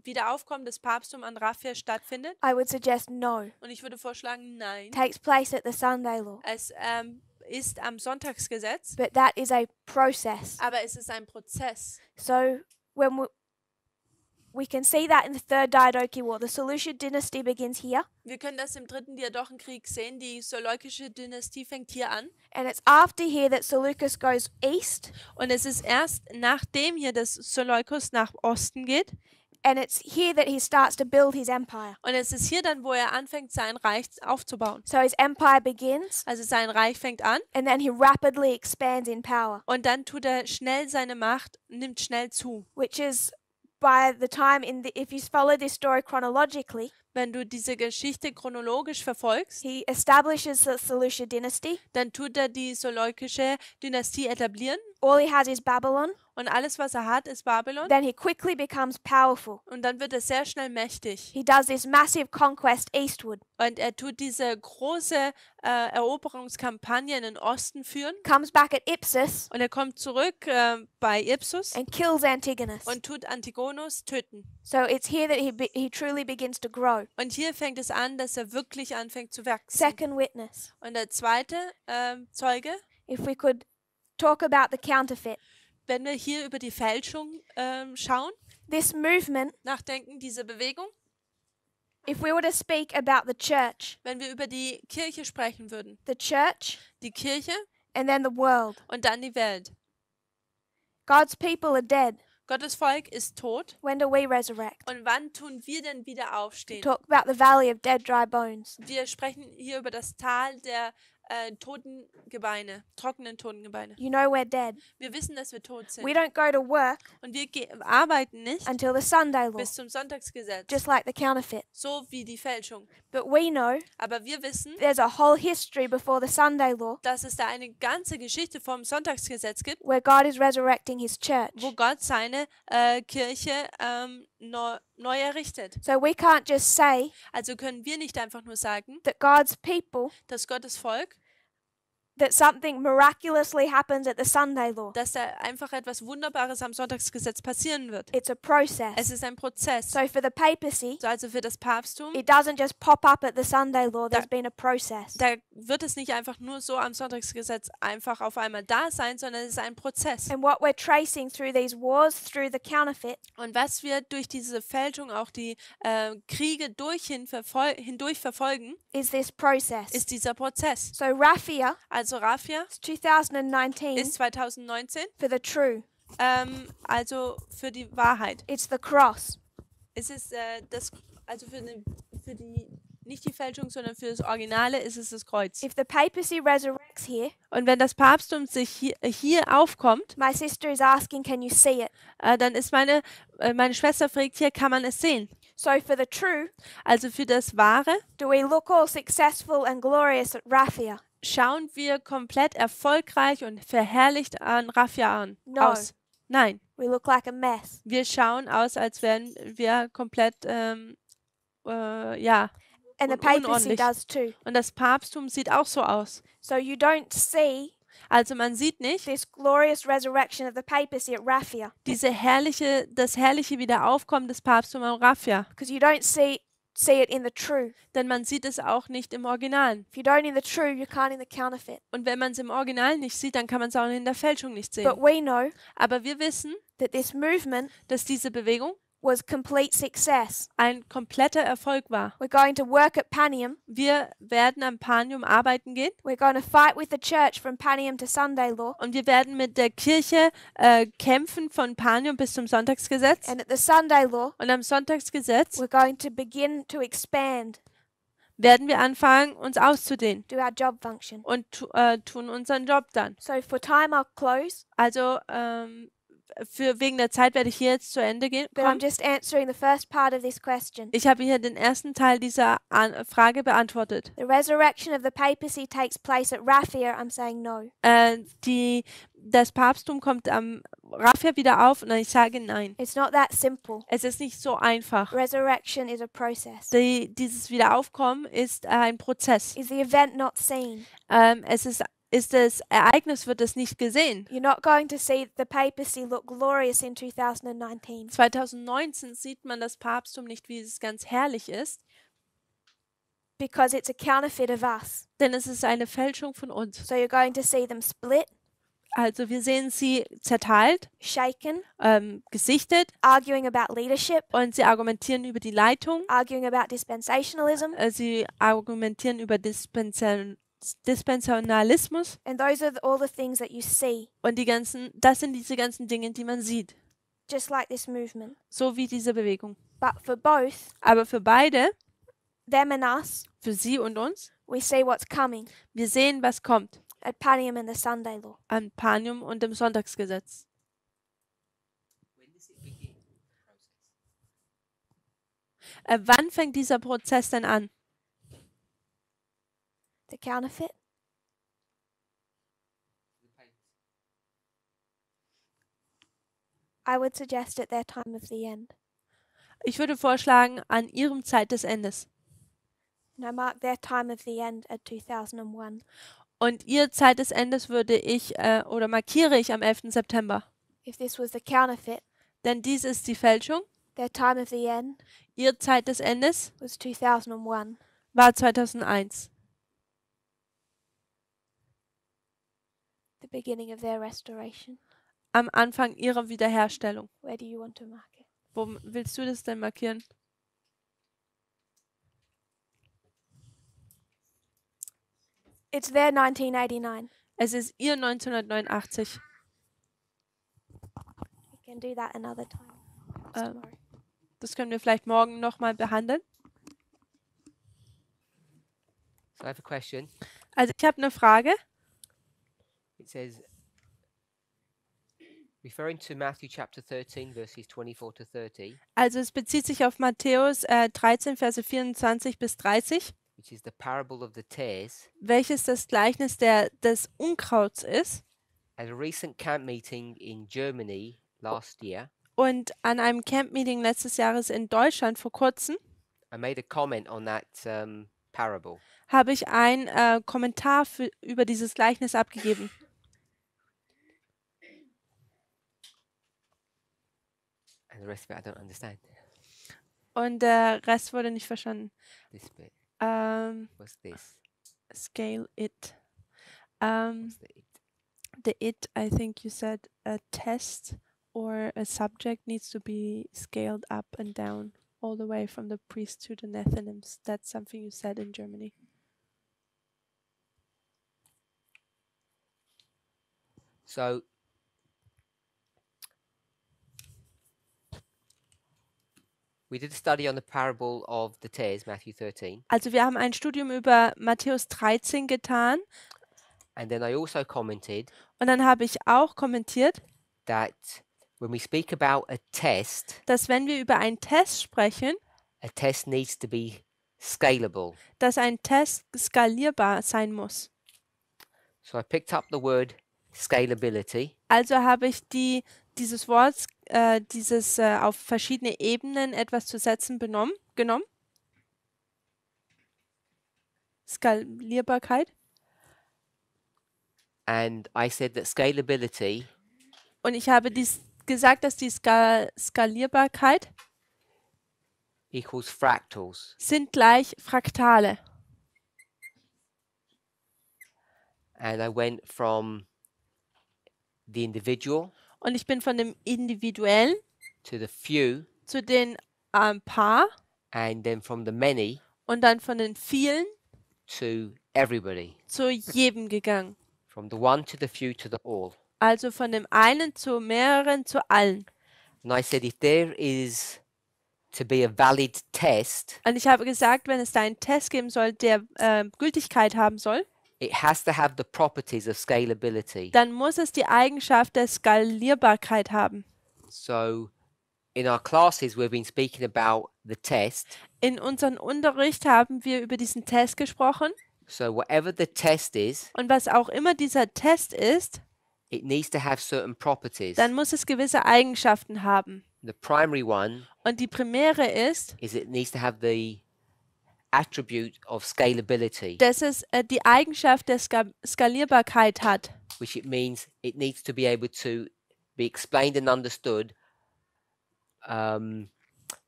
Wiederaufkommen des Papsttums an Raphia stattfindet. I would suggest no. Und ich würde vorschlagen, nein. Takes place at the Sunday law. Es ist am Sonntagsgesetz, But that is a process. aber es ist ein Prozess. So when we can see that in the third Diadochi War. The Seleucid dynasty begins here, Wir können das im dritten Diadochenkrieg sehen. Die seleukische Dynastie fängt hier an. and it's after here that Seleucus goes east, Und es ist erst nachdem hier das Seleukus nach Osten geht. and it's here that he starts to build his empire. Und es ist hier dann, wo er anfängt, sein Reich aufzubauen. So his empire begins, Also sein Reich fängt an and then he rapidly expands in power, und dann tut er schnell seine Macht, nimmt schnell zu. which is by the time if you follow this story chronologically, Wenn du diese Geschichte chronologisch verfolgst, he establishes the Seleucid dynasty. dann tut er die seleukische Dynastie etablieren All he has is Babylon. und alles, was er hat, ist Babylon. Then he quickly becomes powerful. Und dann wird er sehr schnell mächtig. He does this massive conquest eastward, Und er tut diese große Eroberungskampagne in den Osten führen. comes back at Ipsus, Und er kommt zurück bei Ipsus and kills Antigonus. und tut Antigonus töten. So it's here that he truly begins to grow. Und hier fängt es an, dass er wirklich anfängt zu wachsen. Second witness. Und der zweite Zeuge, If we could talk about the counterfeit. wenn wir hier über die Fälschung schauen, This movement, nachdenken, diese Bewegung, if we were to speak about the church, wenn wir über die Kirche sprechen würden, the church die Kirche and then the world. und dann die Welt. God's people are dead. Gottes Volk ist tot. When do we resurrect? Und wann tun wir denn wieder aufstehen? Talk about the valley of dead, dry bones. Wir sprechen hier über das Tal der trockenen Totengebeine. You know we're dead. Wir wissen, dass wir tot sind. We don't go to work Und wir arbeiten nicht until the Sunday law, bis zum Sonntagsgesetz, just like the counterfeit. so wie die Fälschung. But we know Aber wir wissen, there's a whole history before the Sunday law dass es da eine ganze Geschichte vom Sonntagsgesetz gibt, where God is resurrecting his church. wo Gott seine Kirche neu errichtet. So we can't just say Also können wir nicht einfach nur sagen, that God's people, dass Gottes Volk, that something miraculously happens at the Sunday law. dass da einfach etwas Wunderbares am Sonntagsgesetz passieren wird. It's a process. Es ist ein Prozess. So for the papacy, So also für das Papsttum, it doesn't just pop up at the Sunday law. There's been a process. da wird es nicht einfach nur so am Sonntagsgesetz einfach auf einmal da sein, sondern es ist ein Prozess. And what we're tracing through these wars, through the counterfeit, Und was wir durch diese Fälschung, auch die Kriege hindurch verfolgen, is this process. ist dieser Prozess. So Raphia Also Raphia is 2019 ist 2019, for the true. also für die Wahrheit. It's the cross. Es ist also für die, nicht die Fälschung, sondern für das Originale ist es das Kreuz. If the papacy resurrects here, Und wenn das Papsttum sich hier aufkommt, my sister is asking, can you see it? dann ist meine Schwester fragt hier, kann man es sehen? So for the true, Also für das Wahre do we look all successful and glorious at Raphia? schauen wir komplett erfolgreich und verherrlicht an Raphia aus. Nein, We look like a mess. wir schauen aus, als wären wir komplett, ja. And the Und papacy unordentlich. does too. Und das Papsttum sieht auch so aus. So you don't see Also man sieht nicht this glorious resurrection of the papacy at Raphia, das herrliche Wiederaufkommen des Papsttums am Raphia. because you don't see it in the true. Denn man sieht es auch nicht im Original. If you don't in the true, you can't in the counterfeit. Und wenn man es im Original nicht sieht, dann kann man es auch in der Fälschung nicht sehen. But we know Aber wir wissen, that this movement dass diese Bewegung was complete success. ein kompletter Erfolg war. We're going to work at Panium. Wir werden am Panium arbeiten gehen We're going to fight with the church from Panium to Sunday law. und wir werden mit der Kirche kämpfen von Panium bis zum Sonntagsgesetz. And at the Sunday law, Und am Sonntagsgesetz we're going to begin to expand, werden wir anfangen, uns auszudehnen do our job function. und tun unseren Job dann. So for time, I'll close, Also wegen der Zeit werde ich hier jetzt zu Ende but I'm kommen. just answering the first part of this question. Ich habe hier den ersten Teil dieser Frage beantwortet. The resurrection of the papacy takes place at Raphia. I'm saying no. Das Papsttum kommt am Raphia wieder auf und ich sage nein. It's not that simple. Es ist nicht so einfach. Resurrection is a process. Dieses Wiederaufkommen ist ein Prozess. Is the event not seen? Ist das Ereignis, wird es nicht gesehen. You're not going to see the papacy look glorious in 2019. 2019 sieht man das Papsttum nicht, wie es ganz herrlich ist, Because it's a counterfeit of us. denn es ist eine Fälschung von uns. So you're going to see them split, Also wir sehen sie zerteilt, shaken, gesichtet arguing about leadership, und sie argumentieren über die Leitung, arguing about dispensationalism. sie argumentieren über Dispensationalismus And those are all the things that you see, und das sind diese ganzen Dinge, die man sieht, just like this movement. so wie diese Bewegung. But for both, Aber für beide, them and us, für sie und uns, we see what's coming wir sehen, was kommt at Panium and the Sunday law. an Panium und dem Sonntagsgesetz. Wann fängt dieser Prozess denn an? The counterfeit, I would suggest at their time of the end. Ich würde vorschlagen, an ihrem Zeit des Endes. And I mark their time of the end at 2001. Und ihr Zeit des Endes würde ich oder markiere ich am 11. September. If this was the counterfeit, Denn dies ist die Fälschung. their time of the end Ihr Zeit des Endes was 2001. war 2001. The beginning of their restoration. Am Anfang ihrer Wiederherstellung. Where do you want to mark it? Wo willst du das denn markieren? It's their 1989. Es ist ihr 1989. We can do that another time. Ähm, Das können wir vielleicht morgen nochmal behandeln. So I have a question. Also ich habe eine Frage. It says, referring to Matthew chapter 13, verses 24 to 30, Also es bezieht sich auf Matthäus 13, Verse 24 bis 30, which is the parable of the tares. welches das Gleichnis des Unkrauts ist. At a recent camp meeting in Germany last year, Und an einem Camp-Meeting letztes Jahres in Deutschland vor kurzem I made a comment on that parable. habe ich einen Kommentar über dieses Gleichnis abgegeben. And the rest of it I don't understand. Und der Rest wurde nicht verstanden. This bit. What's this? Scale it. What's the it? The it, I think you said a test or a subject needs to be scaled up and down all the way from the priest to the Nethinims. That's something you said in Germany. So we did a study on the parable of the tares, Matthew 13. Also wir haben ein Studium über Matthäus 13 getan And then I also commented und dann habe ich auch kommentiert, that when we speak about a test dass wenn wir über einen Test sprechen, a test needs to be scalable. dass ein Test skalierbar sein muss. So I picked up the word scalability Also habe ich dieses Wort, auf verschiedene Ebenen etwas zu setzen genommen. Skalierbarkeit. and I said that scalability Und ich habe gesagt, dass die Skalierbarkeit equals fractals. sind gleich Fraktale. And I went from the individual Und ich bin von dem Individuellen to the few zu den Paar and then from the many und dann von den vielen to everybody. zu jedem gegangen. From the one to the few to the all. Also von dem einen zu mehreren zu allen. And I said if there is to be a valid test, Und ich habe gesagt, wenn es da einen Test geben soll, der Gültigkeit haben soll, it has to have the properties of scalability. dann muss es die Eigenschaft der Skalierbarkeit haben. So in our classes we've been speaking about the test. In unserem Unterricht haben wir über diesen Test gesprochen. So whatever the test is, Und was auch immer dieser Test ist, it needs to have certain properties. dann muss es gewisse Eigenschaften haben. The primary one Und die primäre ist, is it needs to have the attribute of scalability, dass es die Eigenschaft der Skalierbarkeit hat. which it means it needs to be able to be explained and understood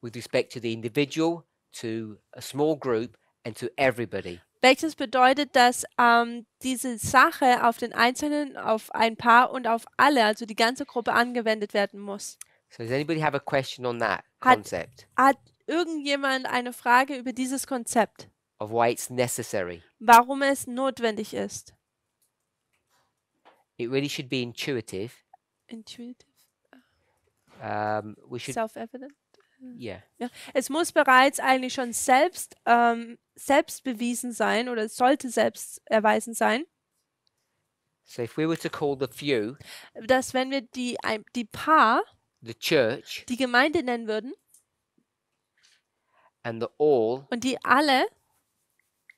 with respect to the individual, to a small group, and to everybody. Welches bedeutet, dass diese Sache auf den Einzelnen, auf ein Paar und auf alle, also die ganze Gruppe, angewendet werden muss. So does anybody have a question on that Hat- concept Hat irgendjemand eine Frage über dieses Konzept? of why it's necessary? Warum es notwendig ist? It really should be intuitive. Intuitive, We should, self-evident. yeah. Ja. Es muss bereits eigentlich schon selbst bewiesen sein oder es sollte selbst erweisen sein, So if we were to call the few, dass wenn wir die Paar, the church, die Gemeinde nennen würden and the all, und die alle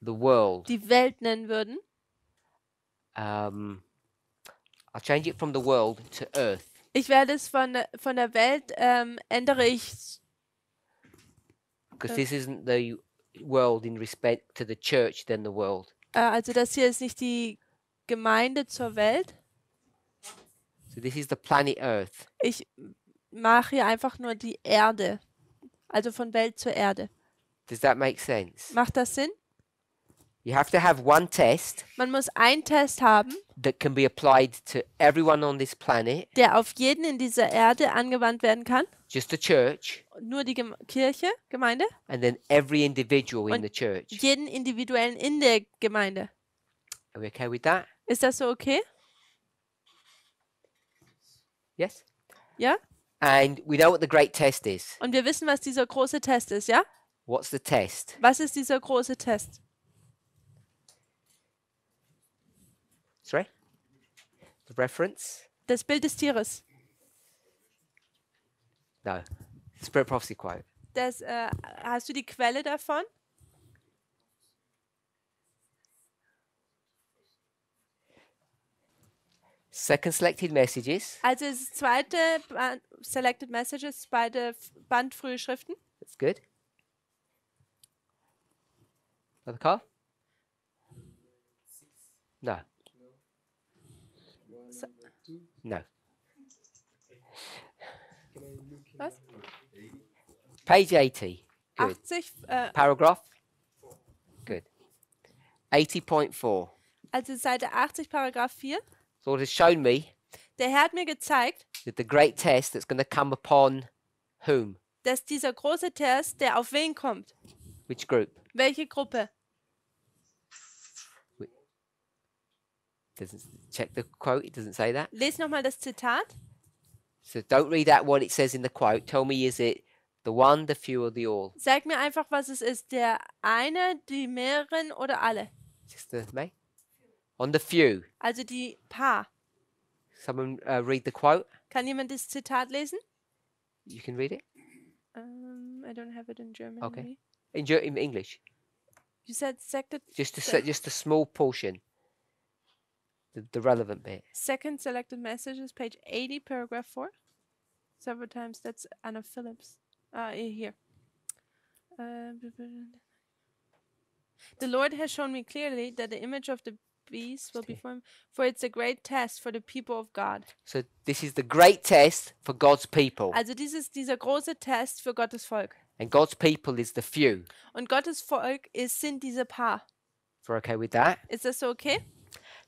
the world, die Welt nennen würden, I'll change it from the world to earth. ich werde es von der Welt ändere ich, Because this isn't the world in respect to the church than the world. also das hier ist nicht die Gemeinde zur Welt. So this is the planet Earth. Ich mache hier einfach nur die Erde, also von Welt zur Erde. Does that make sense? Macht das Sinn? You have to have one test Man muss einen Test haben, that can be applied to everyone on this planet, der auf jeden in dieser Erde angewandt werden kann. just the church, Nur die Kirche, Gemeinde, and then every individual in Und the church. jeden Individuellen in der Gemeinde. Are we okay with that? Ist das so okay? Yes? Ja? And we know what the great test is. Und wir wissen, was dieser große Test ist, ja? What's the test? Was ist dieser große Test? Sorry? The reference? Das Bild des Tieres. No. Spirit prophecy quote. Das, hast du die Quelle davon? Second selected messages. Also das zweite Selected Messages, beide bandfrühe Schriften. That's good. Another car? No. No. Was? Page 80. Good. 80, Paragraph? Good. 80.4. also Seite 80, Paragraph 4. The Lord has shown me Der Herr hat mir gezeigt, that the great test that's going to come upon whom? dass dieser große Test, der auf wen kommt? Which group? Welche Gruppe? Doesn't check the quote. It doesn't say that. Lies nochmal das Zitat. So don't read out what it says in the quote. Tell me, is it the one, the few, or the all? Sag mir einfach, was es ist. Der eine, die mehreren oder alle? Sister May? On the few. Also die Paar. Someone read the quote. Kann jemand das Zitat lesen? You can read it. I don't have it in German. Okay. In English. You said Just a small portion. The relevant bit. second selected messages, page 80, paragraph 4. Several times. That's Anna Phillips. Here. The Lord has shown me clearly that the image of the beast will be formed, for it's a great test for the people of God. So this is the great test for God's people. Also dieser große Test für Gottes Volk. And God's people is the few. Und Gottes Volk sind diese Paar. If we're okay with that. Ist das so okay?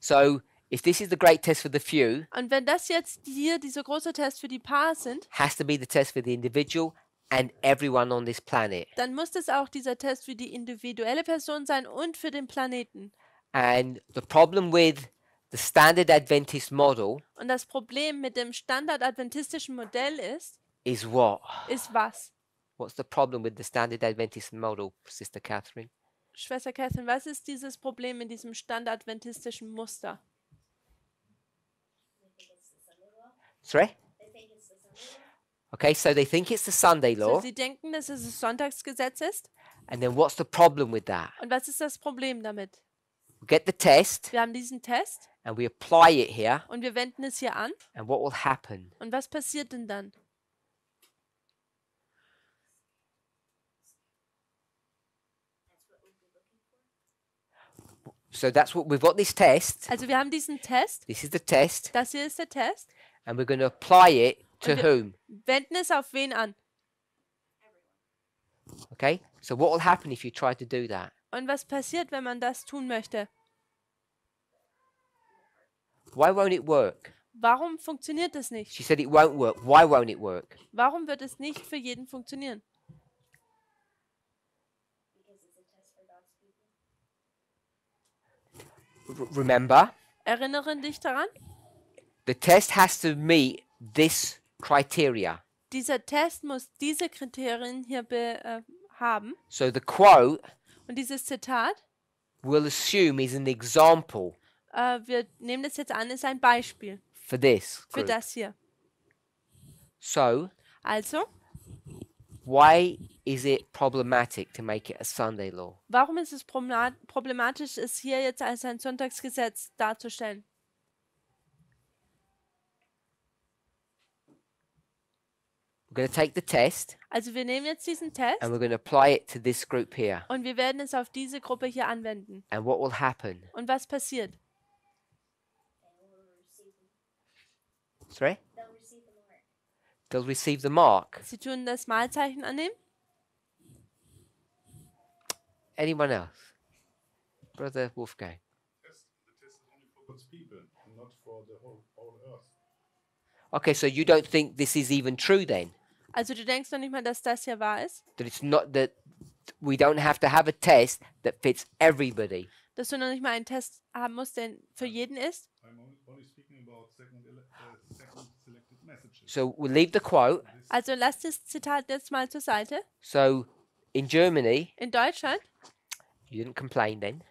So if this is the great test for the few, Und wenn das jetzt hier dieser große Test für die Paar sind, has to be the test for the individual and everyone on this planet. dann muss das auch dieser Test für die individuelle Person sein und für den Planeten. And the problem with the standard Adventist model Und das Problem mit dem standard-adventistischen Modell is what? ist was? What's the problem with the standard Adventist model, Sister Catherine? Schwester Catherine, was ist dieses Problem in diesem standard-adventistischen Muster? Sorry? Okay, so they think it's the Sunday So, law. sie denken, dass es das Sonntagsgesetz ist. And then what's the problem with that? Und was ist das Problem damit? We get the test Wir haben diesen Test and we apply it here. und wir wenden es hier an. And what will happen? Und was passiert denn dann? So that's what we've got this test. Also wir haben diesen Test. This is the test. Das hier ist der Test. And we're going to apply it to Und whom? wenden es auf wen an? Okay? So what will happen if you try to do that? Und was passiert, wenn man das tun möchte? Why won't it work? Warum funktioniert das nicht? She said it won't work. Why won't it work? Warum wird es nicht für jeden funktionieren? Remember, Erinnere dich daran, the test has to meet this criteria. dieser Test muss diese Kriterien hier haben. So the quote Und dieses Zitat, we'll assume is an example wir nehmen das jetzt an, ist ein Beispiel for this für group. das hier. So Also, why is it problematic to make it a Sunday law? warum ist es problematisch, es hier jetzt als ein Sonntagsgesetz darzustellen? We're going to take the test Also wir nehmen jetzt diesen Test and we're going to apply it to this group here. und wir werden es auf diese Gruppe hier anwenden. And what will happen? Und was passiert? Sorry? They'll receive the mark. Sie tun das Mahlzeichen annehmen? Anyone else? Brother Wolfgang. The test is only for God's people and not for the whole earth. Okay, so you don't think this is even true then? Also du denkst noch nicht mal, dass das hier wahr ist? That it's not that we don't have to have a test that fits everybody. Dass du noch nicht mal einen Test haben musst, der für jeden ist? I'm only speaking about second selected messages. So we'll leave the quote. Also lass das Zitat jetzt mal zur Seite. So in Germany, In Deutschland, you didn't complain then.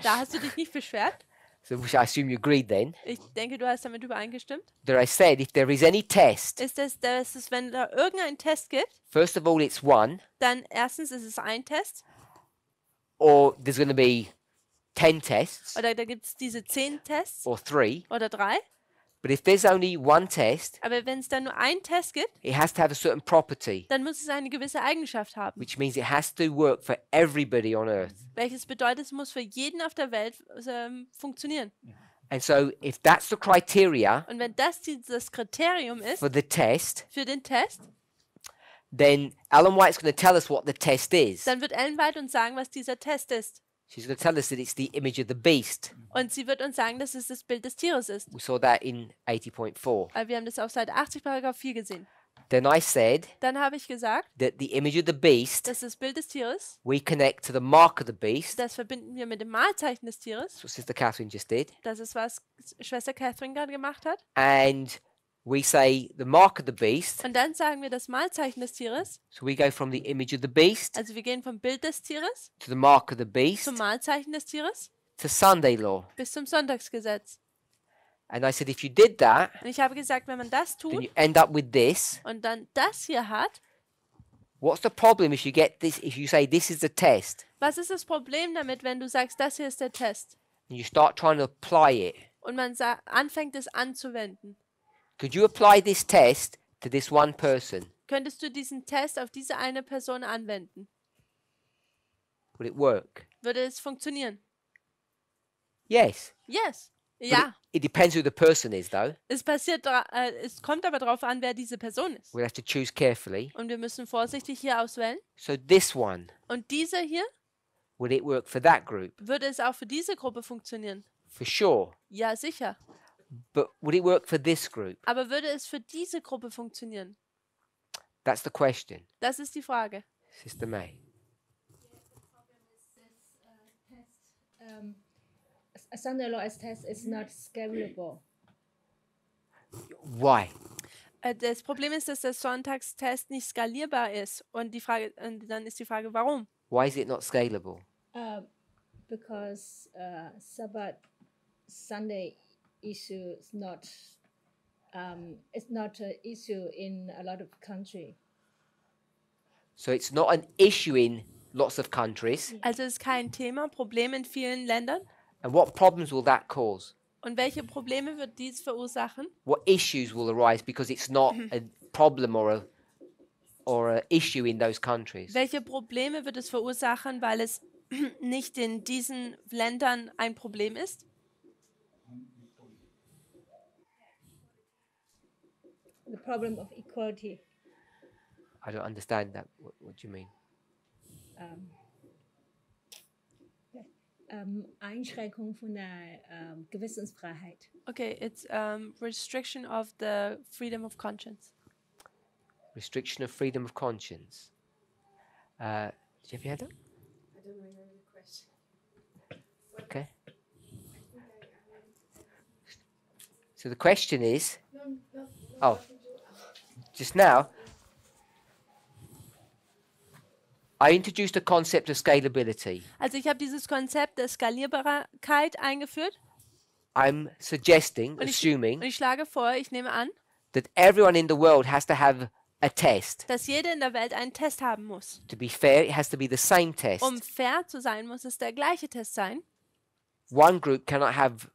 da hast du dich nicht beschwert. So which I assume you agreed then. Ich denke, du hast damit übereingestimmt. That I said if there is any test, Ist es, dass es, wenn da irgendein Test gibt, first of all it's one, dann erstens ist es ein Test or there's going to be 10 tests, oder da gibt es diese 10 Tests or 3. oder 3. But if there's only one test, Aber wenn es dann nur einen Test gibt, it has to have a certain property, dann muss es eine gewisse Eigenschaft haben. which means it has to work for everybody on earth. Welches bedeutet, es muss für jeden auf der Welt funktionieren. And so if that's the criteria Und wenn das dieses Kriterium ist for the test, für den Test, then Ellen White's going to tell us what the test is. dann wird Ellen White uns sagen, was dieser Test ist. She's going to tell us that it's the image of the beast. Und sie wird uns sagen, dass es das Bild des Tieres ist. We saw that in 80.4. Weil wir haben das auf Seite 80, Paragraph 4 gesehen. Then I said Dann habe ich gesagt, that the image of the beast, dass das Bild des Tieres, we connect to the mark of the beast. das verbinden wir mit dem Mahlzeichen des Tieres. That's what Sister Catherine just did. Das ist, was Schwester Catherine gerade gemacht hat. And we say the mark of the beast. Und dann sagen wir das Mahlzeichen des Tieres. So we go from the image of the beast Also wir gehen vom Bild des Tieres to the mark of the beast zum Mahlzeichen des Tieres to Sunday law. bis zum Sonntagsgesetz. And I said if you did that, Und ich habe gesagt, wenn man das then tut you end up with this. und dann das hier hat, What's the problem if you get this, if you say this is the test was ist das Problem damit, wenn du sagst, das hier ist der Test and you start trying to apply it? und man anfängt es anzuwenden? Could you apply this test to this one person? Könntest du diesen Test auf diese eine Person anwenden? Would it work? Würde es funktionieren? Yes. Yes. But Ja. It depends who the person is, though. Es kommt aber darauf an, wer diese Person ist. We'll have to choose carefully. Und wir müssen vorsichtig hier auswählen. So this one, Und dieser hier, would it work for that group? würde es auch für diese Gruppe funktionieren? For sure. Ja, sicher. But would it work for this group? Aber würde es für diese Gruppe funktionieren? That's the question. Das ist die Frage. Sister May. A Sunday law as test is not scalable. Why? Das Problem ist, dass der Sonntagstest nicht skalierbar ist. Und dann ist die Frage, warum? Why is it not scalable? Because Sabbath Sunday issue is not it's not an issue in a lot of country. So it's not an issue in lots of countries. Also ist kein Thema, Problem in vielen Ländern. And what problems will that cause? Und welche Probleme wird dies verursachen? What issues will arise because it's not a problem or a issue in those countries? Welche Probleme wird es verursachen, weil es nicht in diesen Ländern ein Problem ist? The problem of equality. I don't understand that. What do you mean? Einschränkung von der Gewissensfreiheit. Okay, it's restriction of the freedom of conscience. Restriction of freedom of conscience. Do you have your hand up? I don't remember the question. Okay. So the question is, oh, just now, I introduced a concept of scalability. Also ich habe dieses Konzept der Skalierbarkeit eingeführt I'm suggesting, und assuming, ich schlage vor, ich nehme an, that everyone in the world has to have a test. dass jeder in der Welt einen Test haben muss. To be fair, it has to be the same test. Um fair zu sein, muss es der gleiche Test sein. One group cannot have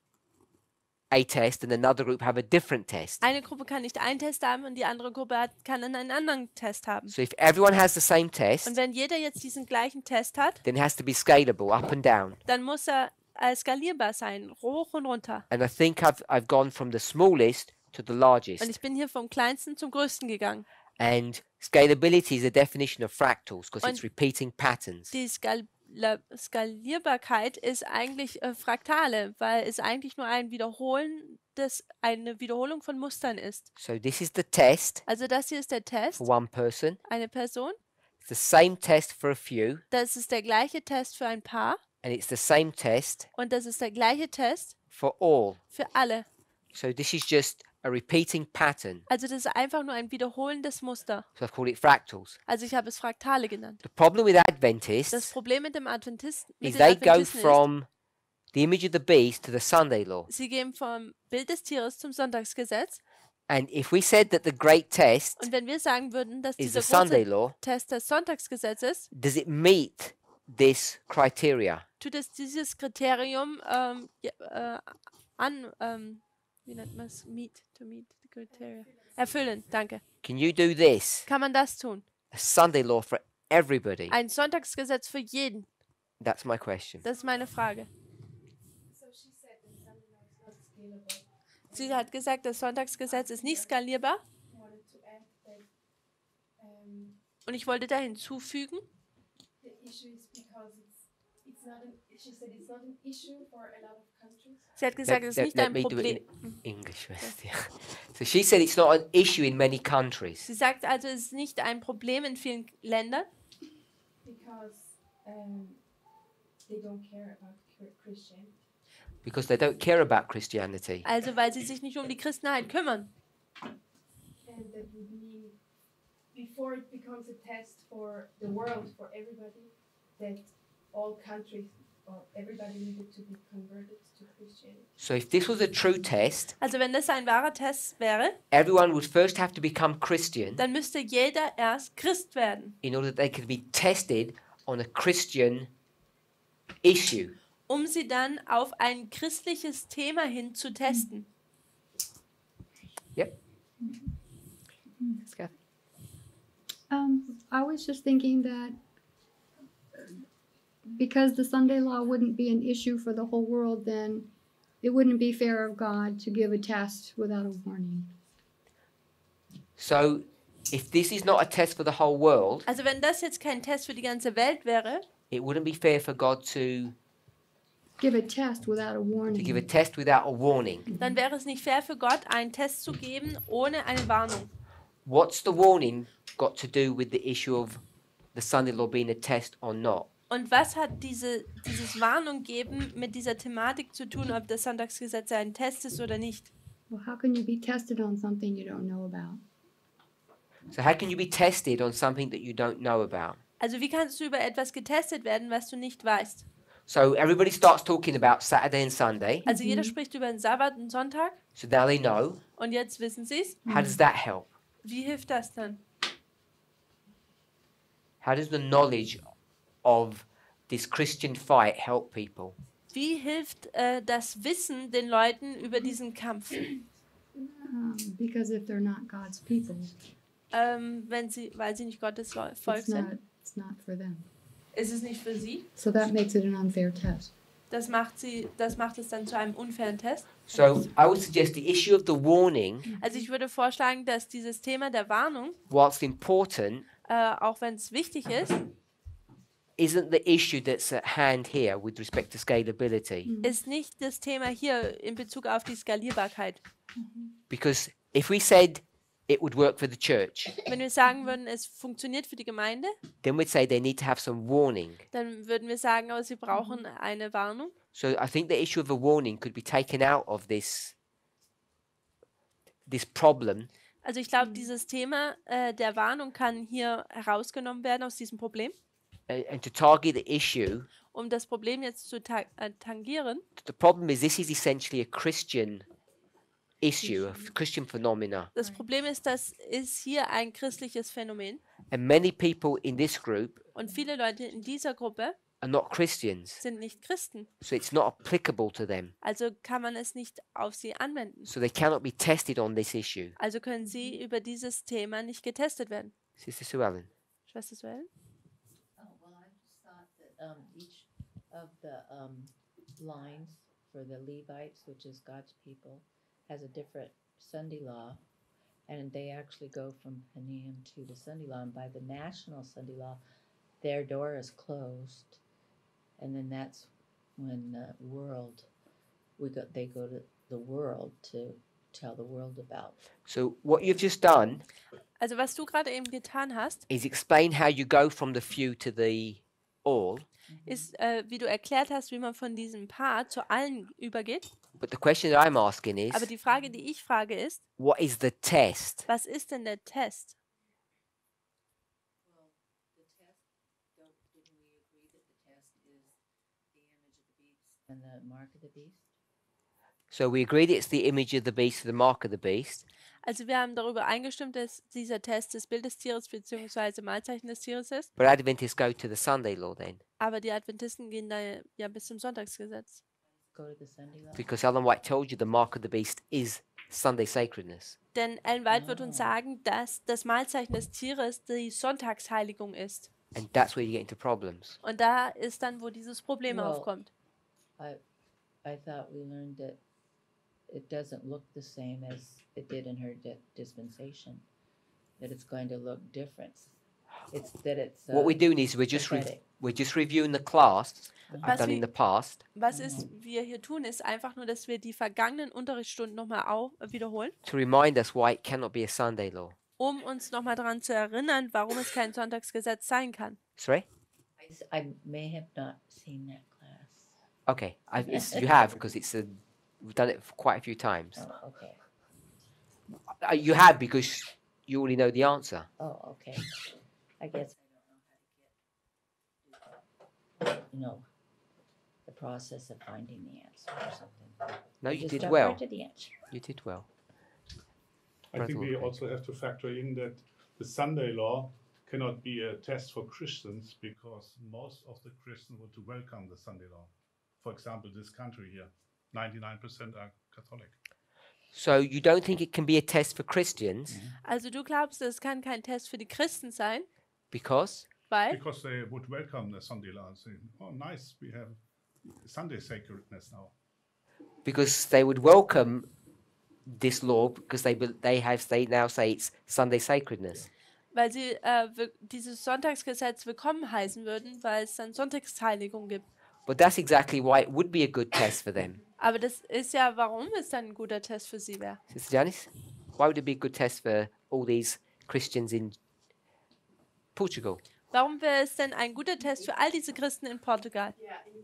a test and another group have a different test. Eine Gruppe kann nicht einen Test haben und die andere Gruppe kann einen anderen Test haben. So if everyone has the same test, Und wenn jeder jetzt diesen gleichen Test hat, then it has to be scalable up and down. dann muss er skalierbar sein, hoch und runter. And I think I've gone from the smallest to the Und largest. ich bin hier vom kleinsten zum größten gegangen. And scalability is a definition of fractals because it's Und repeating patterns. Die Skalierbarkeit ist eigentlich Fraktale, weil es eigentlich nur ein Wiederholen eine Wiederholung von Mustern ist. So this is the test Also das hier ist der Test, for one person. eine Person. It's the same test for a few. Das ist der gleiche Test für ein Paar. And it's the same test Und das ist der gleiche Test for all. für alle. So this is just a repeating pattern. Also das ist einfach nur ein wiederholendes Muster. So I've called it fractals. Also ich habe es Fraktale genannt. The problem with Das Adventists Problem mit dem Adventisten, is mit den they go Adventisten ist, from the image of the beast to the Sunday law. Sie gehen vom Bild des Tieres zum Sonntagsgesetz. And if we said that the great test Und wenn wir sagen würden, dass is dieser the Sunday große law, Test das Sonntagsgesetz ist, does it meet this criteria? tut es dieses Kriterium wie nennt man es? To meet the criteria. Erfüllen, danke. Can you do this? Kann man das tun? A Sunday law for everybody? Ein Sonntagsgesetz für jeden. That's my question. Das ist meine Frage. So she said that Sunday law is not scalable. Sie hat gesagt, das Sonntagsgesetz ist nicht skalierbar. I wanted to add that Und ich wollte da hinzufügen, the issue is because it's not an. She said it's not an issue for a lot of countries. sie hat gesagt, es ist nicht ein me do it Problem. in English first. Yeah. So she said it's not an issue in many countries Sie sagt also, es ist nicht ein Problem in vielen Ländern, Because they don't care about Christianity. because they don't care about Christianity. also weil sie sich nicht um die Christenheit kümmern. And that would mean, before it becomes a test for the world, for everybody, that all countries or everybody needed to be converted to Christianity. So if this was a true test, Also wenn das ein wahrer Test wäre, everyone would first have to become Christian dann müsste jeder erst Christ werden, in order that they could be tested on a Christian issue. um sie dann auf ein christliches Thema hin zu testen. Yep. Yes, Kathy? I was just thinking that because the Sunday law wouldn't be an issue for the whole world, then it wouldn't be fair of God to give a test without a warning. So if this is not a test for the whole world, Also wenn das jetzt kein Test für die ganze Welt wäre, it wouldn't be fair for God to Give a test without a give a warning. test without a warning. dann wäre es nicht fair für Gott, einen Test zu geben ohne eine Warnung. What's the warning got to do with the issue of the Sunday law being a test or not? Und was hat dieses Warnung geben mit dieser Thematik zu tun, ob das Sonntagsgesetz ein Test ist oder nicht? Well, how can you be tested on something you don't know about? So how can you be tested on something that you don't know about? Also wie kannst du über etwas getestet werden, was du nicht weißt? So everybody starts talking about Saturday and Sunday. Also jeder spricht über den Sabbat und Sonntag So now they know. und jetzt wissen sie es. How does that help? Wie hilft das dann? How does the knowledge of this Christian fight help people? Wie hilft das Wissen den Leuten über diesen Kampf? Because if they're not God's people, Weil sie nicht Gottes Volk sind. it's not for them. Ist es nicht für sie? So that makes it an unfair test. Das macht es dann zu einem unfairen Test. So I would suggest the issue of the warning, Also ich würde vorschlagen, dass dieses Thema der Warnung, whilst important, auch wenn es wichtig ist, isn't the issue that's at hand here with respect to scalability. ist nicht das Thema hier in Bezug auf die Skalierbarkeit. Because if we said it would work for the church, Wenn wir sagen würden, es funktioniert für die Gemeinde, then we'd say they need to have some warning. dann würden wir sagen, aber sie brauchen eine Warnung. So I think the issue of a warning could be taken out of this problem, Also ich glaube, dieses Thema der Warnung kann hier herausgenommen werden aus diesem Problem, and to target the issue. um das Problem jetzt zu tangieren. The problem is this is essentially a Christian issue, a Christian phenomena. Das Problem ist, das ist hier ein christliches Phänomen And many people in this group und viele Leute in dieser Gruppe are not Christians. sind nicht Christen. So it's not applicable to them. Also kann man es nicht auf sie anwenden. So they cannot be tested on this issue. Also können sie über dieses Thema nicht getestet werden. Sister Sue Ellen. Schwester Suellen? Oh, well, I just thought that each of the lines for the Levites, which is God's people, has a different Sunday law, and they actually go from Panim to the Sunday law. And by the national Sunday law, their door is closed, and then that's when the world they go to the world to tell the world about. So what you've just done Also was du gerade eben getan hast, is explain how you go from the few to the all. ist, wie du erklärt hast, wie man von diesem Paar zu allen übergeht. But the question that I'm asking is, Aber die Frage, die ich frage, ist, what is the test? was ist denn der Test? Well, the test, didn't we agree that the test is the image of the beast And the mark of the beast. So we agreed it's the image of the beast, the mark of the beast. Also wir haben darüber eingestimmt, dass dieser Test das Bild des Tieres bzw. Malzeichen des Tieres ist. But Adventists go to the Sunday law then, Aber die Adventisten gehen da ja bis zum Sonntagsgesetz. Go to the Sunday law. because Ellen White told you the mark of the beast is Sunday sacredness. Denn Ellen White wird uns sagen, dass das Malzeichen des Tieres die Sonntagsheiligung ist. And that's where you get into problems. Und da ist dann, wo dieses Problem Well, aufkommt. I thought we learned that it doesn't look the same as it did in her dispensation. That it's going to look different. It's that it's What we're doing is we're just reviewing the class I've Was done in wir- the past Was wir hier tun, ist einfach nur, dass wir die vergangenen Unterrichtsstunden nochmal wiederholen, to remind us why it cannot be a Sunday law. um uns nochmal daran zu erinnern, warum es kein Sonntagsgesetz sein kann. Sorry? I may have not seen that class. Okay, you have because we've done it for quite a few times. Oh, okay. You have because you already know the answer. Oh, okay. I guess I don't know how to get, the process of finding the answer or something. No, I you just did jump well. right to the answer. You did well. I think we also have to factor in that the Sunday law cannot be a test for Christians because most of the Christians want to welcome the Sunday law. For example, this country here, 99% are Catholic. So you don't think it can be a test for Christians Also du glaubst, es kann kein Test für die Christen sein, because weil Because they would welcome the Sunday law and say, oh, nice, we have Sunday sacredness now. they would welcome this law because they now say it's Sunday sacredness. weil sie dieses Sonntagsgesetz willkommen heißen würden, weil es dann Sonntagsheiligung gibt. But that's exactly why it would be a good test for them. Aber das ist ja, warum es dann ein guter Test für sie wäre. Sister Janice, why would it be a good test for all these Christians in Portugal? Warum wäre es denn ein guter Test für all diese Christen in Portugal? Yeah, it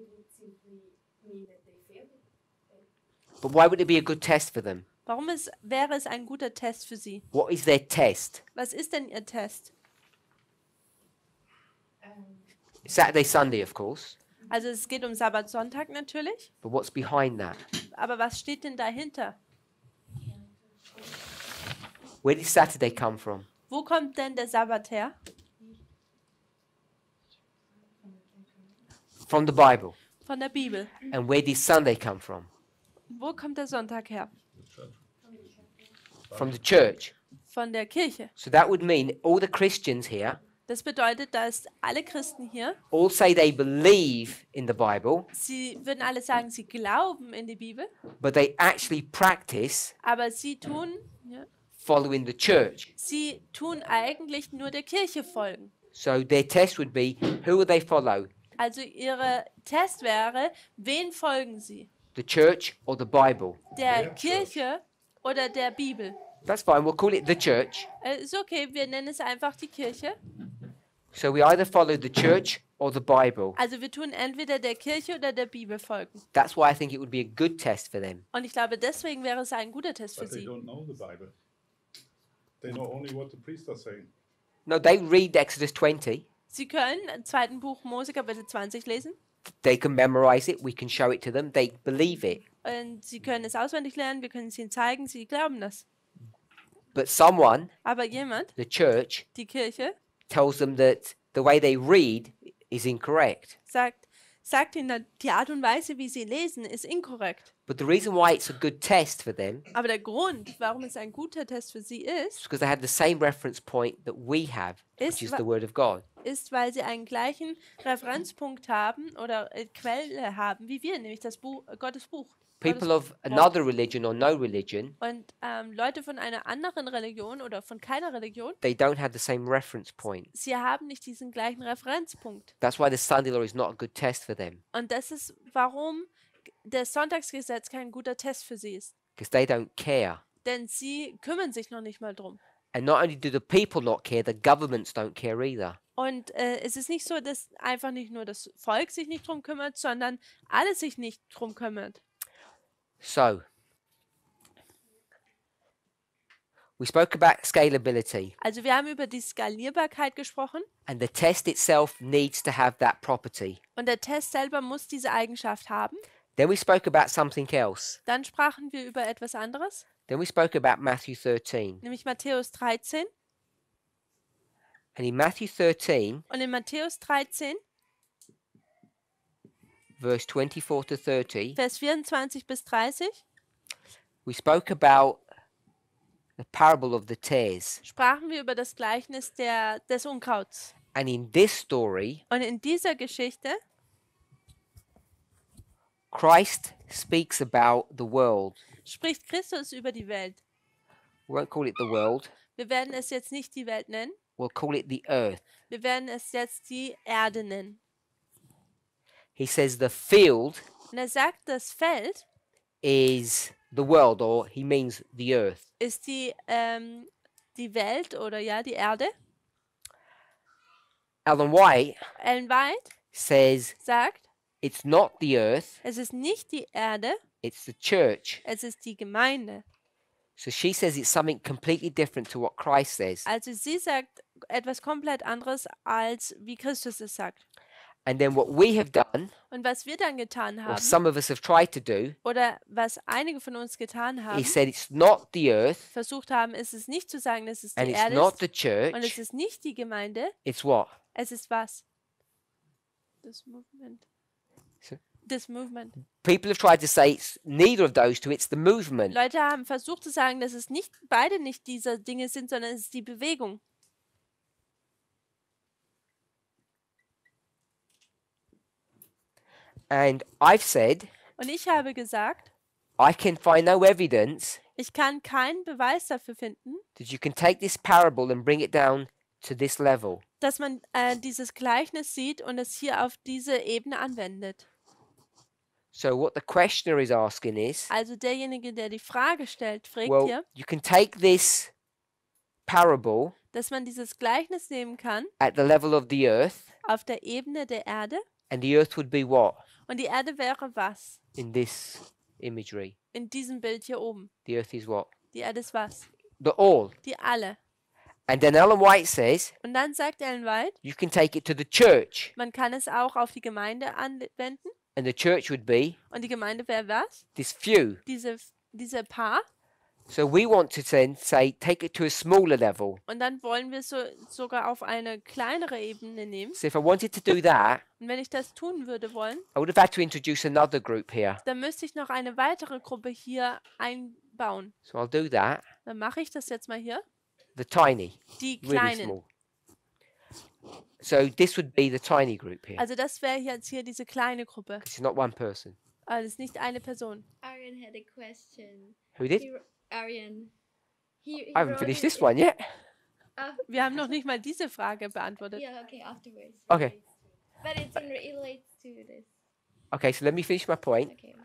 would simply mean that they failed it. But why would it be a good test for them? Warum wäre es ein guter Test für sie? What is their test? Was ist denn ihr Test? Saturday, Sunday, of course. Also es geht um Sabbat, Sonntag natürlich, But what's behind that? aber was steht denn dahinter? Where did Saturday come from? Wo kommt denn der Sabbat her? From the Bible. Von der Bibel. And where did Sunday come from? Wo kommt der Sonntag her? From the church. Von der Kirche. So that would mean all the Christians here Das bedeutet, dass alle Christen hier, all say they believe in the Bible, sie würden alle sagen, sie glauben in die Bibel, but they actually practice aber sie tun following the church. eigentlich nur der Kirche folgen. So their test would be, who will they follow? Also ihre Test wäre, wen folgen sie? The church or the Bible? Der Kirche oder der Bibel? That's fine, we'll call it the church. Ist okay, wir nennen es einfach die Kirche. So we either follow the church or the Bible. Also wir tun entweder der Kirche oder der Bibel folgen. That's why I think it would be a good test for them. Und ich glaube, deswegen wäre es ein guter Test für But they sie. don't know the Bible. They know only what the priest are saying. No, they read Exodus 20. Sie können im 2. Buch Mose Kapitel 20 lesen They can memorize it. We can show it to them. They believe it. und sie können es auswendig lernen, wir können es ihnen zeigen, sie glauben das. But someone, Aber jemand, the church, die Kirche, tells them that the way they read is incorrect. sagt ihnen, die Art und Weise, wie sie lesen, ist inkorrekt. But the reason why it's a good test for them Aber der Grund, warum es ein guter Test für sie is ist, because they have the same reference point that we have, which is the Word of God. ist, weil sie einen gleichen Referenzpunkt haben oder Quelle haben, wie wir, nämlich das Buch, Gottes Buch. People of another religion or no religion, Und Leute von einer anderen Religion oder von keiner Religion, they don't have the same reference point. sie haben nicht diesen gleichen Referenzpunkt. That's why the Sunday law is not a good test for them, Und das ist, warum das Sonntagsgesetz kein guter Test für sie ist. because they don't care. Denn sie kümmern sich noch nicht mal drum. And not only do the people not care, the governments don't care either. Und es ist nicht so, dass einfach nicht nur das Volk sich nicht drum kümmert, sondern alle sich nicht drum kümmert. So, We spoke about scalability, Also wir haben über die Skalierbarkeit gesprochen and the test itself needs to have that property. und der Test selber muss diese Eigenschaft haben. Then we spoke about something else. Dann sprachen wir über etwas anderes, Then we spoke about Matthew 13. nämlich Matthäus 13. And in Matthew 13, Und in Matthäus 13, verse 24 to 30, Vers 24 bis 30, we spoke about the parable of the tares. sprachen wir über das Gleichnis des Unkrauts. And in this story, Und in dieser Geschichte Christ speaks about the world. spricht Christus über die Welt. We won't call it the world, Wir werden es jetzt nicht die Welt nennen, we'll call it the earth. wir werden es jetzt die Erde nennen. He says the field Und er sagt, das Feld is the world, or he means the earth. ist die Welt oder ja, die Erde. Ellen White Ellen White says sagt, it's not the earth, es ist nicht die Erde, it's the church. es ist die Gemeinde. So she says it's something completely different to what Christ says. Also sie sagt etwas komplett anderes, als wie Christus es sagt. And then what we have done, Und was wir dann getan or haben, some of us have tried to do, oder was einige von uns getan haben, is said it's not the earth, versucht haben, ist es nicht zu sagen, dass es and die it's Erde not ist, the und es church, ist nicht die Gemeinde, it's what? es ist was? Das Movement. So- Das Movement. People have tried to say it's neither of those two, it's the movement. Leute haben versucht zu sagen, dass es nicht beide nicht diese Dinge sind, sondern es ist die Bewegung. And I've said, Und ich habe gesagt, I can find no evidence ich kann keinen Beweis dafür finden, that you can take this parable and bring it down to this level. dass man dieses Gleichnis sieht und es hier auf diese Ebene anwendet. So what the questioner is asking is, Also derjenige, der die Frage stellt, fragt well, hier, you can take this parable dass man dieses Gleichnis nehmen kann at the level of the earth, auf der Ebene der Erde. and the earth would be what Und die Erde wäre was? in this imagery? In diesem Bild hier oben. The earth is what? Die Erde ist was? The all. Die alle. And then Ellen White says, Und dann sagt Ellen White, you can take it to the church, man kann es auch auf die Gemeinde anwenden. and the church would be Und die Gemeinde wäre was? this few. Diese Paar. So we want to then say, take it to a smaller level. Und dann wollen wir sogar auf eine kleinere Ebene nehmen. So if I wanted to do that, Und wenn ich das tun würde wollen, I would have had to introduce another group here. dann müsste ich noch eine weitere Gruppe hier einbauen. So I'll do that. Dann mache ich das jetzt mal hier. The tiny, Die really Kleinen. small. So this would be the tiny group here. Also das wäre jetzt hier diese kleine Gruppe. It's not one person. Also das ist nicht eine Person. Arian had a question. Who did? Arian. He I haven't wrote finished it this one yet. Wir haben noch nicht mal diese Frage beantwortet. Yeah, okay, afterwards. Okay. But it relates to this. Okay, so let me finish my point. Okay.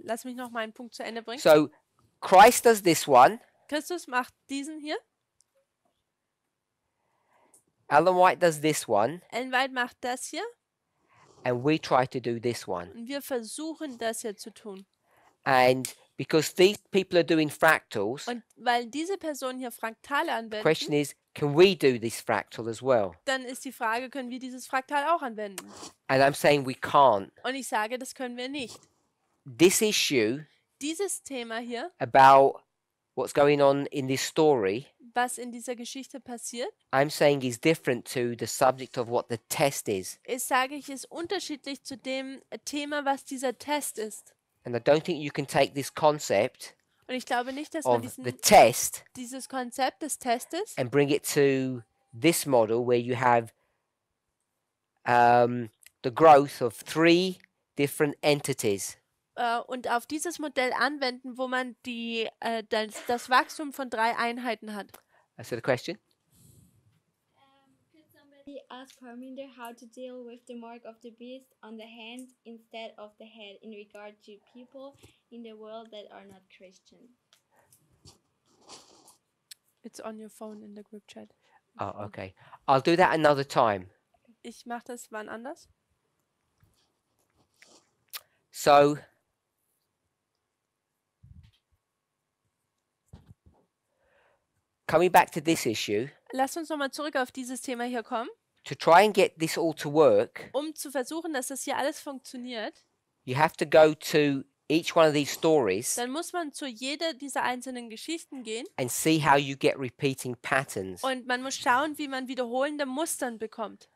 Lass mich noch meinen Punkt zu Ende bringen. So Christ does this one. Christus macht diesen hier. Ellen White does this one. Ellen White macht das hier. And we try to do this one. Und wir versuchen das hier zu tun. And because these people are doing fractals, Und weil diese Personen hier Fraktale the question anwenden, is, can we do this fractal as well? dann ist die Frage, können wir dieses Fraktal auch anwenden? And I'm saying we can't. Und ich sage, das können wir nicht. This issue Dieses Thema hier, about what's going on in this story, was in dieser Geschichte passiert, I'm saying is different to the subject of what the test is. sage ich, ist unterschiedlich zu dem Thema, was dieser Test ist. And I don't think you can take this concept Und ich glaube nicht, dass man of the test dieses Konzept des Testes and bring it to this model where you have the growth of 3 different entities. und auf dieses Modell anwenden, wo man das Wachstum von 3 Einheiten hat. So the question? Could somebody ask Parminder how to deal with the mark of the beast on the hand instead of the head in regard to people in the world that are not Christian? It's on your phone in the group chat. Oh, okay. I'll do that another time. Ich mache das wann anders. So coming back to this issue, Lasst uns nochmal zurück auf dieses Thema hier kommen, to try and get this all to work, um zu versuchen, dass das hier alles funktioniert. you have to go to each one of these stories Dann muss man zu jeder dieser einzelnen Geschichten gehen and see how you get repeating patterns. und man muss schauen, wie man wiederholende Mustern bekommt.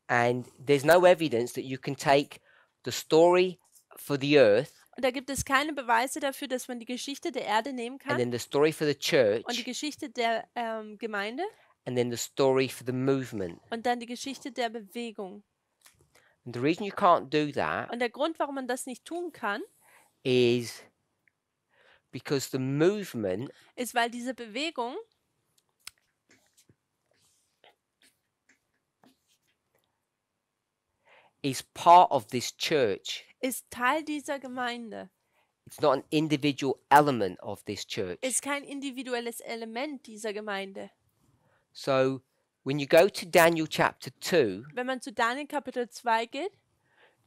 And there's no evidence that you can take the story for the earth Und da gibt es keine Beweise dafür, dass man die Geschichte der Erde nehmen and kann then the story for the und die church Geschichte der Gemeinde and then the story for the movement. und dann die Geschichte der Bewegung. And the reason you can't do that Und der Grund, warum man das nicht tun kann, is because the movement ist, weil diese Bewegung is part of this church. ist Teil dieser Gemeinde, It's not an individual element of this church. ist kein individuelles Element dieser Gemeinde. So when you go to Daniel chapter 2, Wenn man zu Daniel Kapitel 2 geht,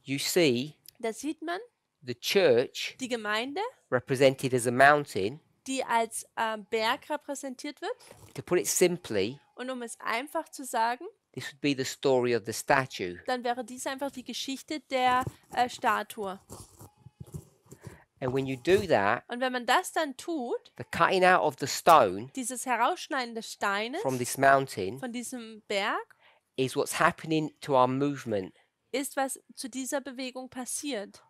you see da sieht man the church die Gemeinde, represented as a mountain. die als Berg repräsentiert wird. To put it simply, Und um es einfach zu sagen, this would be the story of the statue. dann wäre dies einfach die Geschichte der Statue. And when you do that, Und wenn man das dann tut, the cutting out of the stone dieses Herausschneiden des Steines from this mountain von diesem Berg, is what's happening to our movement. ist, was zu dieser Bewegung passiert.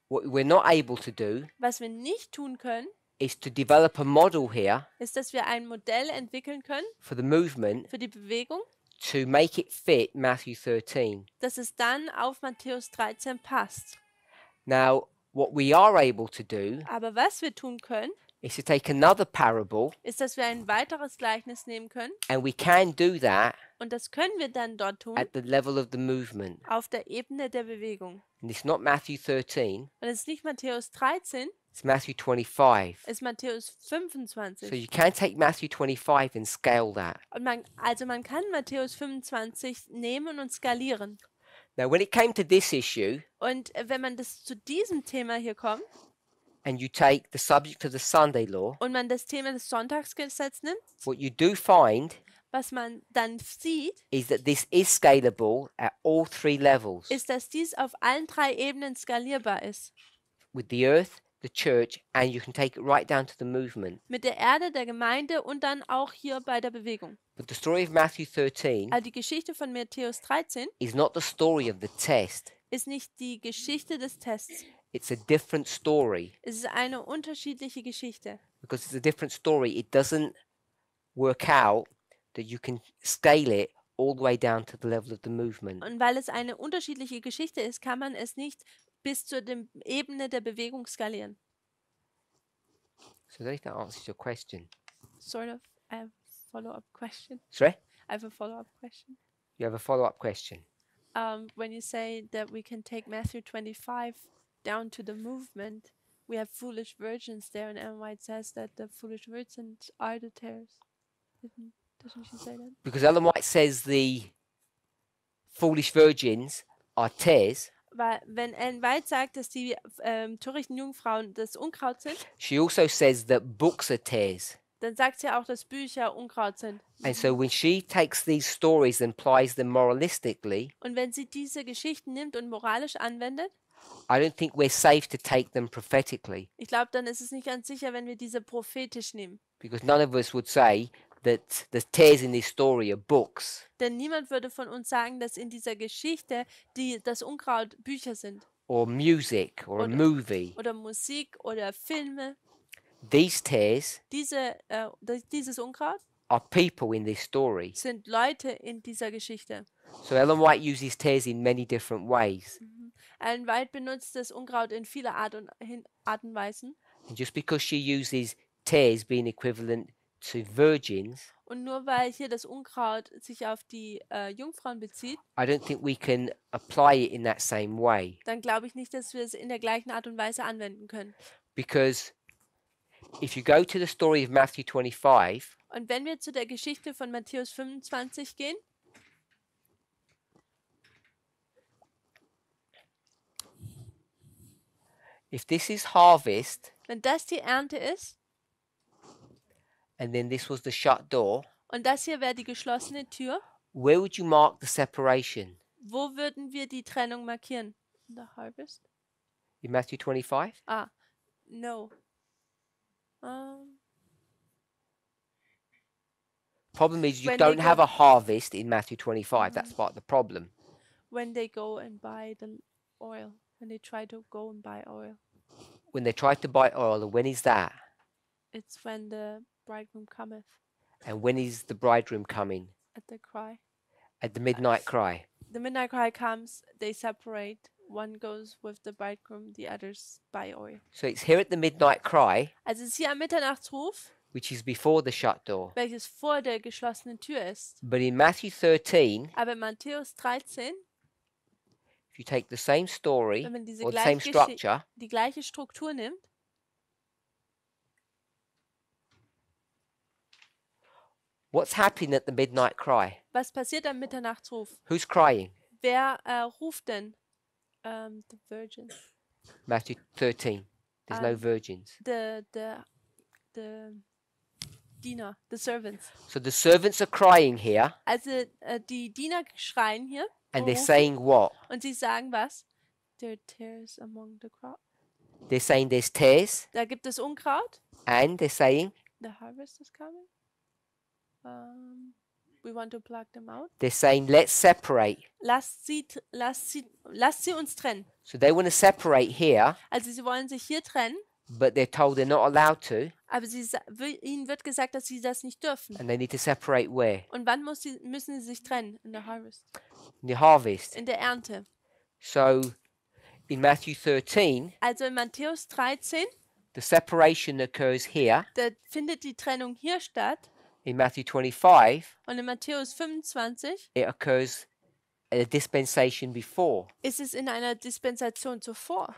What we're not able to do Was wir nicht tun können, is to develop a model here ist, dass wir ein Modell entwickeln können for the movement für die Bewegung, to make it fit Matthew 13. dass es dann auf Matthäus 13 passt. Now, what we are able to do Aber was wir tun können, is to take another parable, ist, dass wir ein weiteres Gleichnis nehmen können. and we can do that Und das können wir dann dort tun, at the level of the movement. auf der Ebene der Bewegung. And it's not Matthew 13, Und es ist nicht Matthäus 13, it's Matthew 25. es ist Matthäus So 25. you can take Matthew 25 and scale that. Und man kann Matthäus 25 nehmen und skalieren. Now, when it came to this issue, Und wenn man das zu diesem Thema hier kommt and you take the subject of the Sunday law, und man das Thema des Sonntagsgesetzes nimmt, what you do find was man dann sieht, is that this is scalable at all three levels, ist, dass dies auf allen drei Ebenen skalierbar ist. with the earth, the church, and you can take it right down to the movement. Mit der Erde, der Gemeinde und dann auch hier bei der Bewegung. But the story of Matthew 13 Also die Geschichte von Matthäus 13 is not the story of the test. ist nicht die Geschichte des Tests. It's a different story. Es ist eine unterschiedliche Geschichte. Because it's a different story, it doesn't work out that you can scale it all the way down to the level of the movement. Und weil es eine unterschiedliche Geschichte ist, kann man es nicht bis zur Ebene der Bewegung skalieren. So I think that answers your question. Sort of. I have a follow-up question. Sorry? I have a follow-up question. You have a follow-up question? When you say that we can take Matthew 25 down to the movement, we have foolish virgins there, and Ellen White says that the foolish virgins are the tares. Doesn't she say that? Because Ellen White says the foolish virgins are tares, Weil wenn Ellen White sagt, dass die törichten Jungfrauen das Unkraut sind, she also says that books are tares. dann sagt sie auch, dass Bücher Unkraut sind. And so when she takes these stories and applies them moralistically, Und wenn sie diese Geschichten nimmt und moralisch anwendet, I don't think we're safe to take them prophetically. ich glaube, dann ist es nicht ganz sicher, wenn wir diese prophetisch nehmen. Because none of us would say that the tares in this story are books. Denn niemand würde von uns sagen, dass in dieser Geschichte das Unkraut Bücher sind. Or music or a movie. Oder Musik oder Filme. These tares Dieses Unkraut are people in this story. sind Leute in dieser Geschichte. So Ellen White uses tares in many different ways. Ellen White benutzt das Unkraut in viele Art und Weisen. And just because she uses tares being equivalent to virgins, Und nur weil hier das Unkraut sich auf die Jungfrauen bezieht, I don't think we can apply it in that same way. dann glaube ich nicht, dass wir es in der gleichen Art und Weise anwenden können. Because if you go to the story of Matthew 25, Und wenn wir zu der Geschichte von Matthäus 25 gehen, if this is harvest wenn das die Ernte ist and then this was the shut door, und das hier wäre die geschlossene Tür, where would you mark the separation? wo würden wir die Trennung markieren? In the harvest? In Matthew 25? No. Problem is you When they don't have go- a harvest in Matthew 25. That's part of the problem. When they go and buy the oil. When they try to go and buy oil. When they try to buy oil, and when is that? It's when the bridegroom cometh And when is the bridegroom coming? at the cry. At the midnight cry. The midnight cry comes, they separate. One goes with the bridegroom, the others buy oil. So it's here at the midnight cry, Also es ist hier am Mitternachtsruf, which is before the shut door. welches vor der geschlossenen Tür ist. But in Matthew 13, Aber in Matthäus 13, if you take the same story wenn man diese or the same gleiche, structure, die gleiche Struktur nimmt, what's happening at the midnight cry? was passiert am Mitternachtsruf? Who's crying? Wer ruft denn? The virgins. Matthew 13. There's no virgins. The Diener, the servants. So the servants are crying here, Also die Diener schreien hier and und they're rufen, saying what? und sie sagen was? There are tares among the crowd. They're saying there's tares, Da gibt es Unkraut. and they're saying The harvest is coming. We want to pluck them out. let's separate. Lasst sie uns trennen. So they want to separate here, Also sie wollen sich hier trennen, but they're told they're not allowed to, aber ihnen wird gesagt, dass sie das nicht dürfen. and they need to separate where? Und wann müssen sie sich trennen? In der harvest. In the harvest. In der Ernte. So in Matthew 13, Also in Matthäus 13, the separation occurs here. da findet die Trennung hier statt. In Matthew 25, Und in Matthäus 25 it occurs at a dispensation before. ist es in einer Dispensation zuvor.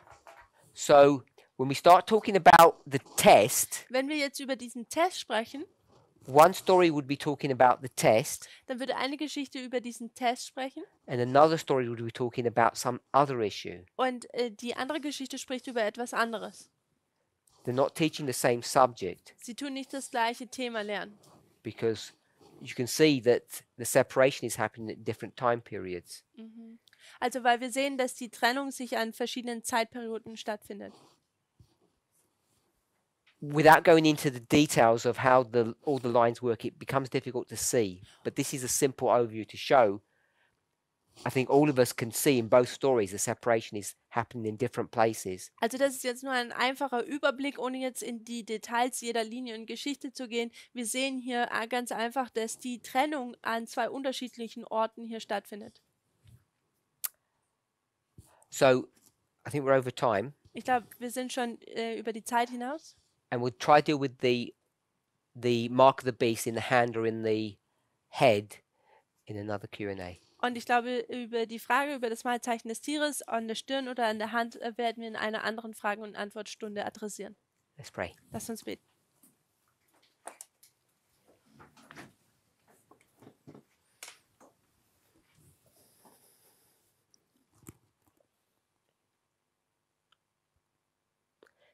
So when we start talking about the test, Wenn wir jetzt über diesen Test sprechen, one story would be talking about the test, dann würde eine Geschichte über diesen Test sprechen and another story would be talking about some other issue. und die andere Geschichte spricht über etwas anderes. They're not teaching the same subject, Sie tun nicht das gleiche Thema lernen, because you can see that the separation is happening at different time periods. Also weil wir sehen, dass die Trennung sich an verschiedenen Zeitperioden stattfindet. Without going into the details of how all the lines work, it becomes difficult to see. But this is a simple overview to show. I think all of us can see in both stories the separation is happening in different places. Also das ist jetzt nur ein einfacher Überblick, ohne jetzt in die Details jeder Linie und Geschichte zu gehen. Wir sehen hier ganz einfach, dass die Trennung an zwei unterschiedlichen Orten hier stattfindet. So I think we're over time, Ich glaube, wir sind schon über die Zeit hinaus. and we'll try to deal with the mark of the beast in the hand or in the head in another Q&A. Und ich glaube, über die Frage über das Malzeichen des Tieres an der Stirn oder an der Hand werden wir in einer anderen Frage- und Antwortstunde adressieren. Let's pray. Lasst uns beten.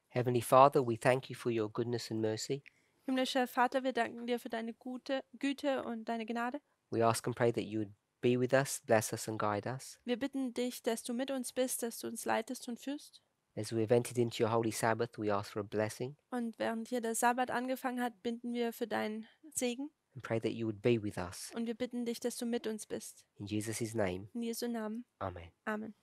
Heavenly Father, we thank you for your goodness and mercy. Himmlischer Vater, wir danken dir für deine Güte und deine Gnade. We ask and pray that you would be with us, bless us and guide us. Wir bitten dich, dass du mit uns bist, dass du uns leitest und führst. As we've entered into your holy Sabbath, we ask for a blessing Und während hier der Sabbat angefangen hat, bitten wir für deinen Segen. and pray that you would be with us. Und wir bitten dich, dass du mit uns bist. In Jesus' name, In Jesu Namen. Amen. Amen.